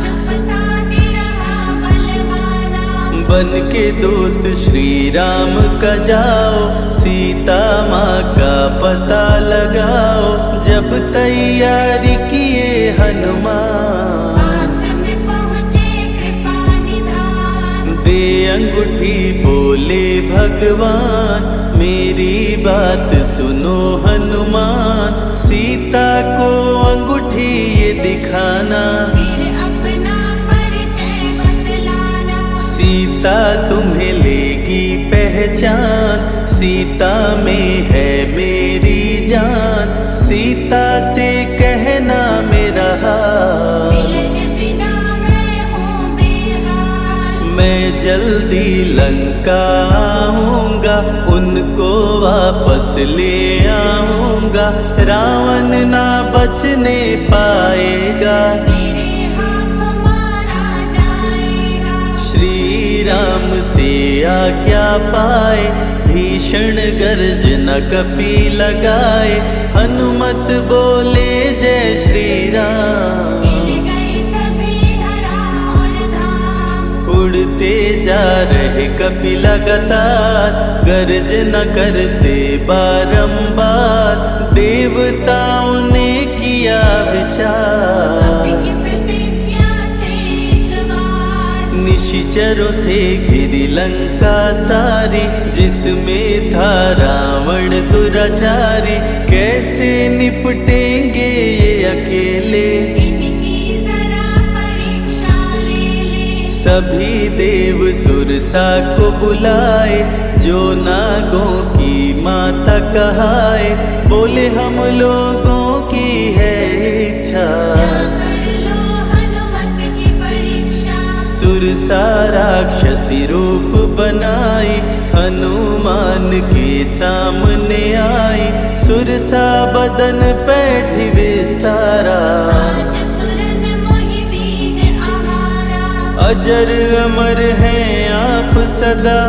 चुप साधे रहा बलवाना। बन के दूत श्री राम का जाओ, सीता माँ का पता लगाओ। जब तैयारी किए हनुमान, पास में पहुँचे कृपा निधान। दे अंगूठी बोले भगवान, मेरी बात सुनो हनुमान। सीता को अंगूठी ये दिखाना, फिर अपना परिचय बतलाना। सीता तुम्हें लेगी पहचान। सीता में है मेरी जान, सीता से कहना मेरा हाल। मिलन बिना मैं हूँ बेहाल। मैं जल्दी लंका आऊँगा, उनको वापस ले आऊँगा। रावण ना बचने पाएगा, मेरे हाथों मारा जाएगा। श्री राम से आज्ञा पाए, भीषण गर्जना कपि लगाए। हनुमत बोले जय श्री राम, हिल गए सभी धरा और धाम। उड़ते जा रहे कपि लगातार, गर्जना करते बारंबार। देवताओं ने किया विचार, कपि की प्रतिज्ञा से एक बार। निश निशाचरों से घिरी लंका सारी, जिसमें था रावण दुराचारी। कैसे निपटेंगे ये अकेले, इनकी जरा परीक्षा ले ले। सभी देव सुरसा को बुलाए, जो नागों की माता कहाए। बोले हम लोगों की है इच्छा, जाकर लो हनुमत की परीक्षा। सुरसा राक्षसी रूप बनाई, हनुमान के सामने आई। सुरसा बदन पैठ विस्तारा, आज सुरन मोहि दीन आहारा। अजर अमर हैं आप सदा,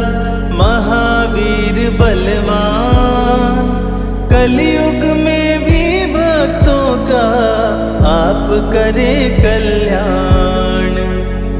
महावीर बलवान। कलयुग में भी भक्तों का आप करें कल्याण।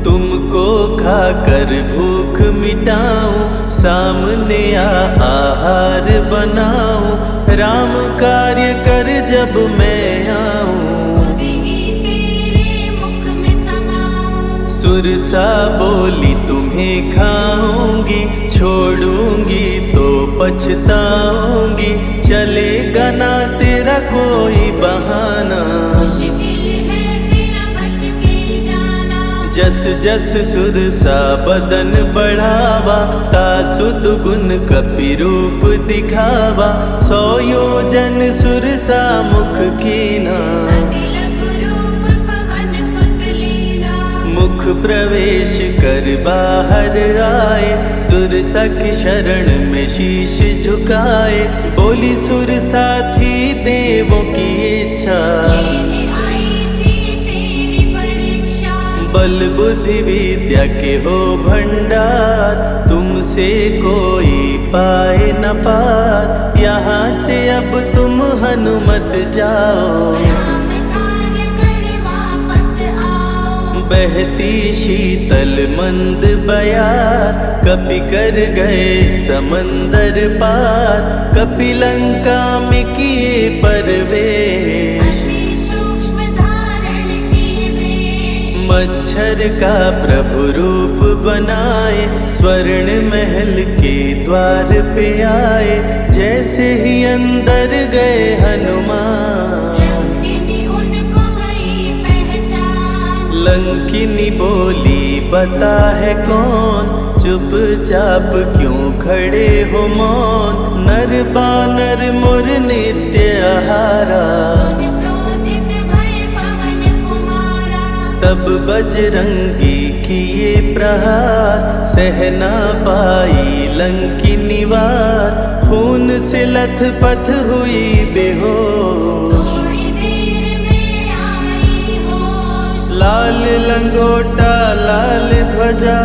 तुमको खाकर भूख मिटाऊं, सामने आहार बनाऊं। राम कार्य कर जब मैं आऊं, खुद ही तेरे मुख में समाऊं। सुरसा बोली तुम्हें खाऊंगी, छोड़ूंगी तो पछताऊंगी। चलेगा ना तेरा कोई बहाना, मुश्किल है तेरा बच के जाना। जस जस सुरसा बदन बढ़ावा, तासु दुगुन कपि रूप दिखावा। 100 योजन सुरसा मुख कीना, अति लघु रूप पवन सुत लीना। मुख प्रवेश कर बाहर आए, सुरसा की शरण में शीश झुकाए। बोली सुरसा थी देवों की इच्छा, लेने आई थी तेरी परीक्षा। बल बुद्धि विद्या के हो भंडार, तुमसे कोई पाए न पार। यहाँ से अब तुम हनुमत जाओ, राम कार्य कर वापस आओ। बहती शीतल मंद बयार, कपि कर गए समंदर पार। कपि लंका में किए परवेश, अति सूक्ष्म धारण किए वेश। मच्छर का प्रभु रूप बनाए, स्वर्ण महल के द्वार पे आए। जैसे ही अंदर गए हनुमान, लंकिनी उनको गई पहचान। लंकिनी बोली बता है कौन, चुपचाप क्यों खड़े हो मौन। नर बानर मोर नित्य आहारा, सुन क्रोधित भय पवन कुमारा। तब बजरंगी किए प्रहार, सहना पाई लंकिनी वार। खून से लथपथ हुई बेहोश, थोड़ी देर में आई होश। लाल लंगोटा लाल ध्वजा,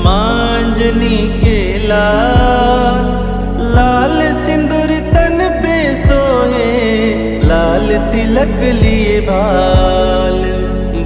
मांजनी के लाल। लाल सिंदूर तन पे सोहे, लाल तिलक लिए बाल।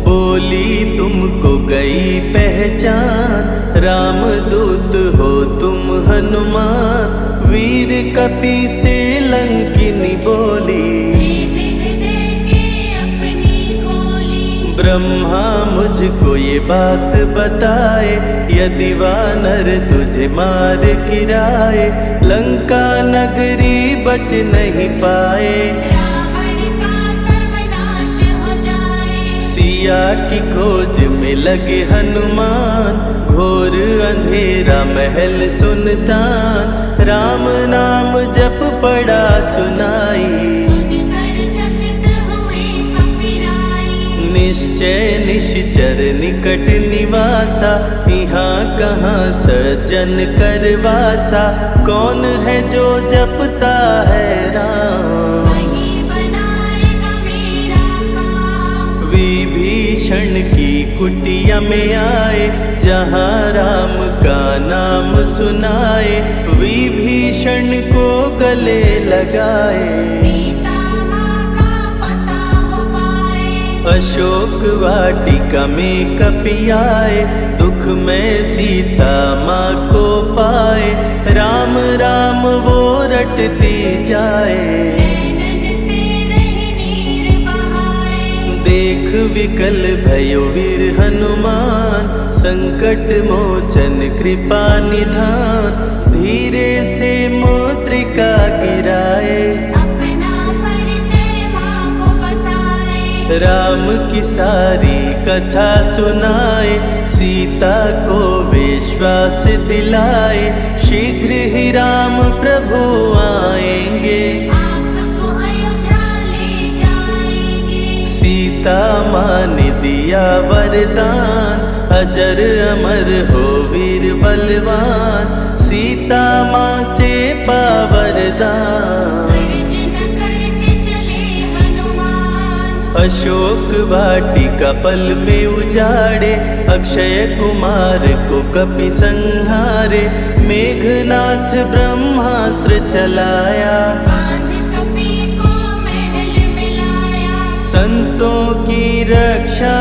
बोली तुमको गई पहचान, रामदूत हो तुम हनुमान। वीर कपि से लंकिनी बोली, हृदय के अपनी गोली। ब्रह्मा मुझको ये बात बताए, यदि वानर तुझे मार गिराए। लंका नगरी बच नहीं पाए, रावण का सर्वनाश हो जाए। सिया की खोज में लगे हनुमान। घोर अंधेरा महल सुनसान, राम नाम जप पड़ा सुनाई। सुनकर चकित हुए कपिराई। निश्चय निश्चर निकट निवासा, यहाँ कहाँ सज्जन करवासा। कौन है जो जपता है राम, वही बनाएगा मेरा काम। विभीषण की कुटिया में आए, जहाँ राम का नाम सुनाए। विभीषण को गले लगाए, सीता माँ का पता वो पाए। अशोक वाटिका में कपि आए, दुख में सीता माँ को पाए। राम राम वो रटती जाए, नैनन से रह नीर बहाए। देख निर्विकल भयो वीर हनुमान, संकट मोचन कृपा निधान, धीरे से मुद्रिका गिराए, अपना परिचय माँ को बताए। राम की सारी कथा सुनाए, सीता को विश्वास दिलाए, शीघ्र ही राम प्रभु आएंगे, आपको अयोध्या ले जाएंगे। सीता माँ ने दिया वरदान, अजर अमर हो वीर बलवान, सीता माँ से पा वरदान। गर्जन करके चले हनुमान, अशोक वाटिका पल में उजाड़े, अक्षय कुमार को कपि संहारे, मेघनाथ ब्रह्मास्त्र चलाया, बांध कपि को महल में लाया। संतों की रक्षा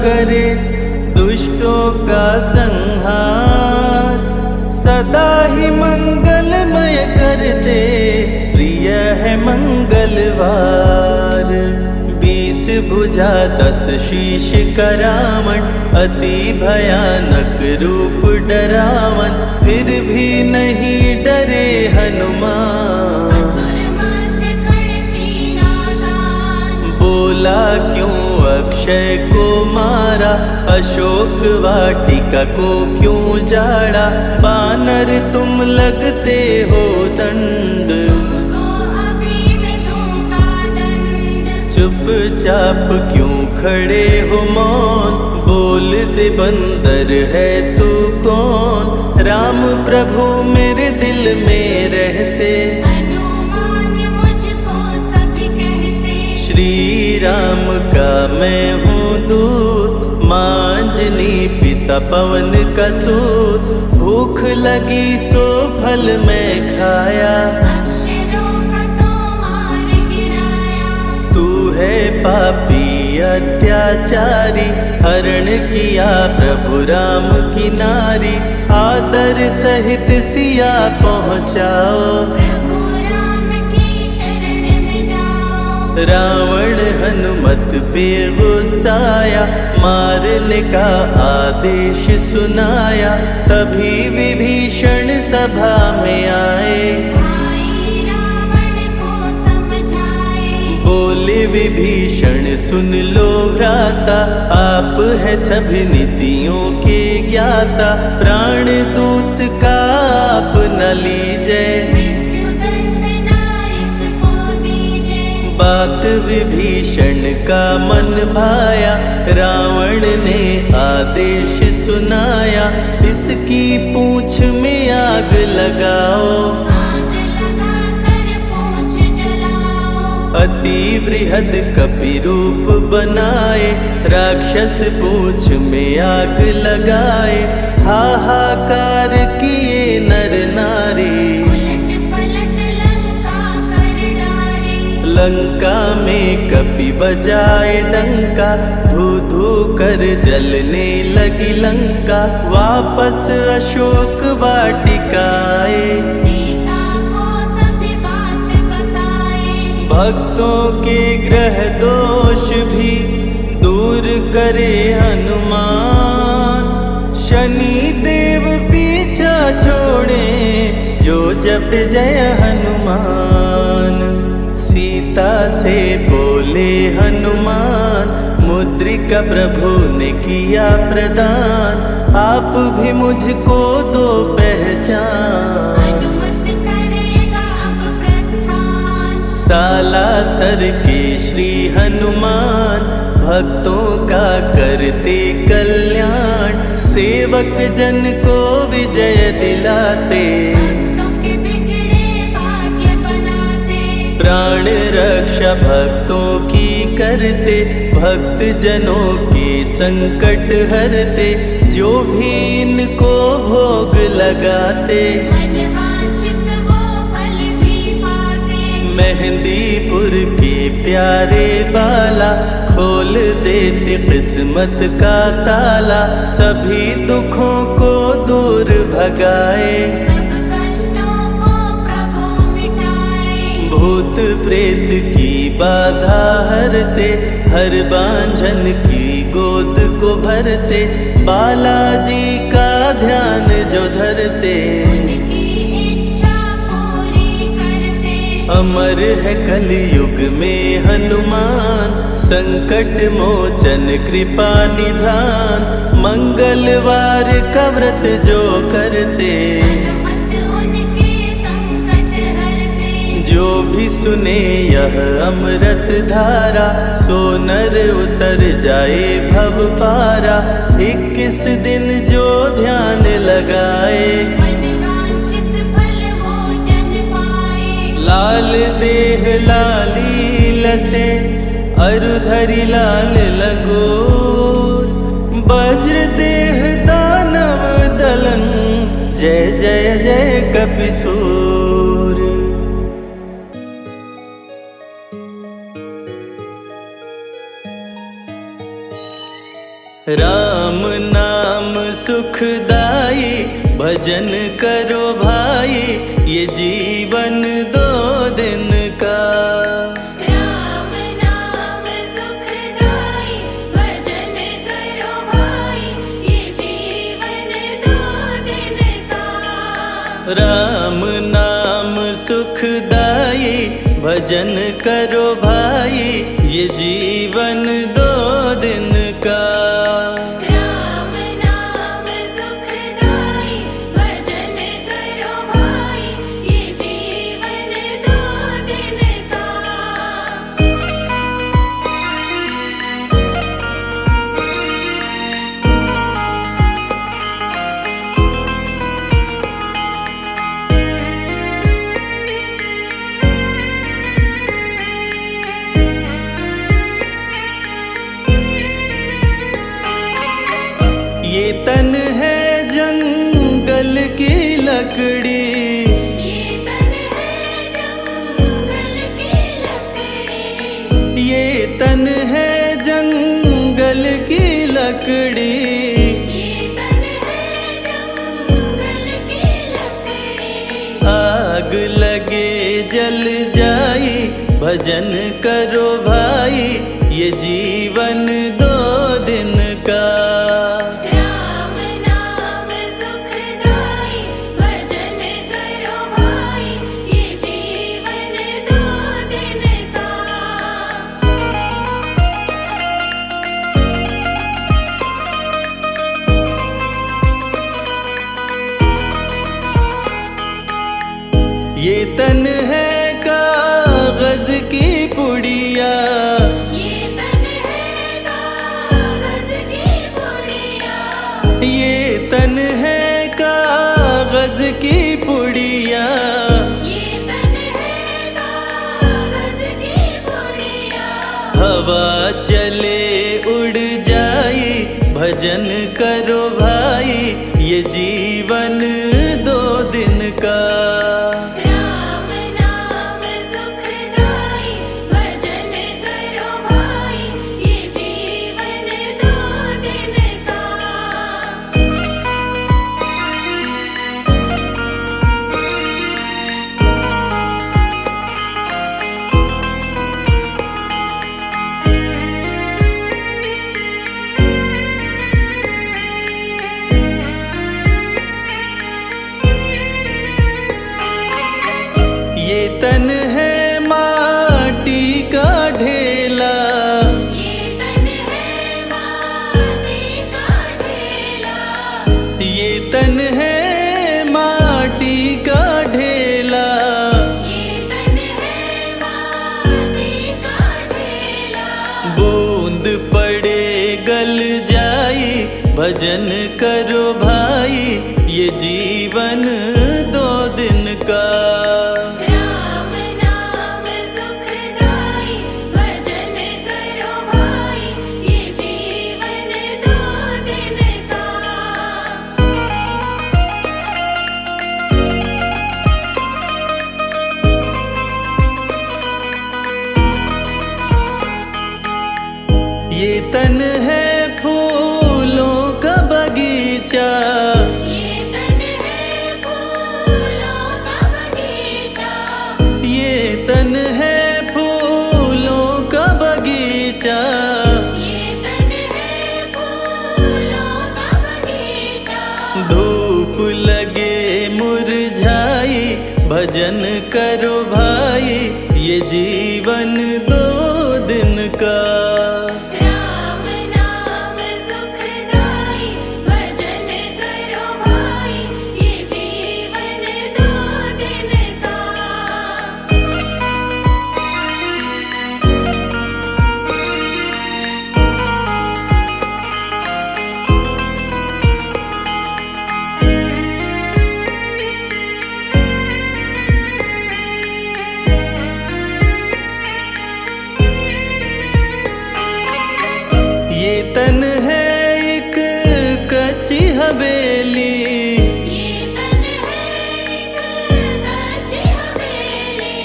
करे, दुष्टों का संहार, सदा ही मंगलमय करते, प्रिय है मंगलवार। 20 भुजा 10 शीश का रावण, अति भयानक रूप डरावन, फिर भी नहीं डरे हनुमान। असुर मध्य खड़े सीना तान, बोला क्यों अक्षय को मारा, अशोक वाटिका को क्यों जाड़ा, बानर तुम लगते हो दंड, तुमको अभी मैं दूंगा दंड। चुपचाप क्यों खड़े हो मौन, बोल दे बंदर है तू कौन, राम प्रभु मेरे दिल में रहते, हनुमान मुझको सभी कहते। श्री राम का मैं हूँ दूत, माँ अंजनी पिता पवन का सूत, भूख लगी सो फल मैं खाया, अक्षरों का तो मार गिराया। तू है पापी अत्याचारी, हरण किया प्रभु राम की नारी, आदर सहित सिया पहुँचाओ, प्रभु राम की शरण में जाओ। रावण हनुमत पे गुस्साया, मारने का आदेश सुनाया, तभी विभीषण सभा में आए, भाई रावण को समझाए। बोले विभीषण सुन लो भ्राता, आप है सभी नीतियों के ज्ञाता, प्राण दूत का आप न लीजिए, मृत्यु दंड ना इसको दीजिए। बात विभीषण का मन भाया, रावण ने आदेश सुनाया, इसकी पूंछ में आग लगाओ, आग लगा कर पूंछ जलाओ। अति वृहद कपि रूप बनाए, राक्षस पूंछ में आग लगाए, हाहाकार किए नर नारी, उलट पलट लंका कर डारे। लंका में कपि बजाए डंका, धू धू कर जलने लगी लंका, वापस अशोक वाटिका आए, सीता को सभी बात बताए। भक्तों के ग्रह दोष भी दूर करे हनुमान, शनि देव पीछा छोड़े, जो जप जय हनुमान। सीता से बोले हनुमान, मुद्रिका प्रभु ने किया प्रदान, आप भी मुझको दो पहचान। अनुमत करेगा अब प्रस्थान, सालासर के श्री हनुमान, भक्तों का करते कल्याण, सेवक जन को विजय दिलाते, भक्तों के बिगड़े भाग्य बनाते। प्राण रक्षा भक्तों की करते, भक्त जनों के संकट हरते, जो भी इनको भोग लगाते, मनवांछित वो फल भी पाते। मेहंदीपुर के प्यारे बाला, खोल देते किस्मत का ताला, सभी दुखों को दूर भगाए, सब कष्टों को प्रभु मिटाए। भूत प्रेत की बाधा हरते, हर बांझन की गोद को भरते, बालाजी का ध्यान जो धरते, उनकी इच्छा पूरी करते। अमर है कलयुग में हनुमान, संकट मोचन कृपा निधान, मंगलवार का व्रत जो करते, हनुमत उनके संकट हरते। जो भी सुने यह अमृत धारा, सो नर उतर जाए भव पारा। 21 दिन जो ध्यान लगाए, मनवांछित फल वो जन पाए। लाल देह लाली लसे, अरुधरि लाल लंगोर, वज्र देह दानव दलन, जय जय जय कपिसूर। राम नाम सुखदाई, भजन करो भाई, ये जीवन 2 दिन का। राम नाम सुखदाई, भजन करो भाई, ये जीवन 2 दिन का। राम नाम सुखदाई, भजन करो भाई, ये जीवन 2 दिन का। राम नाम सुखदाई, भजन करो भाई, ये जीवन 2 दिन का। ये तन है जंगल की लकड़ी, ये तन है जंगल की लकड़ी। ये तन है जंगल की लकड़ी, ये तन है जंगल की लकड़ी। आग लगे जल जाई, भजन करो भाई, ये जीवन 2 दिन का। राम नाम सुखदाई, भजन करो भाई, ये जीवन 2 दिन का। ये तन है कागज की पुड़िया, ये तन है कागज की पुड़िया। ये तन है कागज की पुड़िया, ये तन है कागज की पुड़िया। हवा चले उड़ जाई, भजन करो भाई, ये जीवन 2 दिन का। राम नाम सुखदाई, भजन करो भाई, ये जीवन 2 दिन का। ये तन है माटी का ढेला, ये तन है माटी का ढेला। ये तन है माटी का ढेला, ये तन है माटी का ढेला। बूंद पड़े गल जाई, भजन करो भाई, ये जीवन 2 दिन का। राम नाम सुखदाई, भजन करो भाई, ये जीवन 2 दिन का। ये तन है फूलों का बगीचा, ये तन है फूलों का बगीचा। ये तन जीवन 2 दिन का। राम नाम सुखदाई, भजन करो भाई, ये जीवन 2 दिन का। ये तन है एक कच्ची हवेली, ये तन है एक कच्ची हवेली,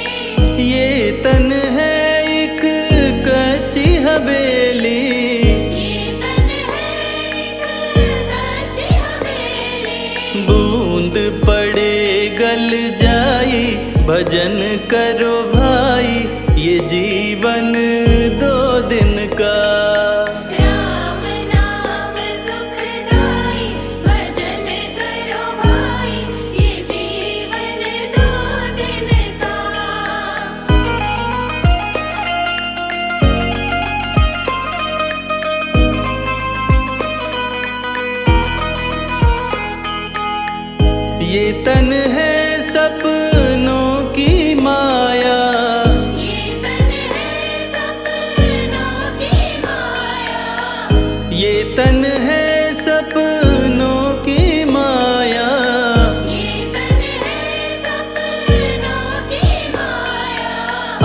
ये तन है एक कच्ची हवेली। ये तन है एक कच्ची हवेली। बूंद पड़े गल जाई, भजन करो भाई, ये जीवन 2 दिन का। राम नाम सुखदाई, भजन करो भाई, ये जीवन 2 दिन का। ये तन है सपनों की माया, ये तन है सपनों की माया, ये तन है सपनों की माया। ये तन है सपनों की माया।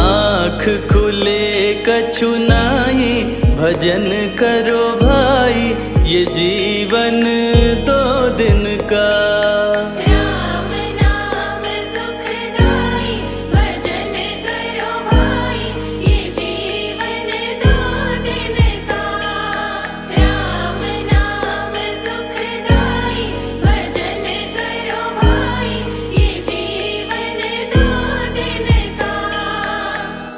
आँख खुले कछु नाही, भजन करो भाई, ये जीवन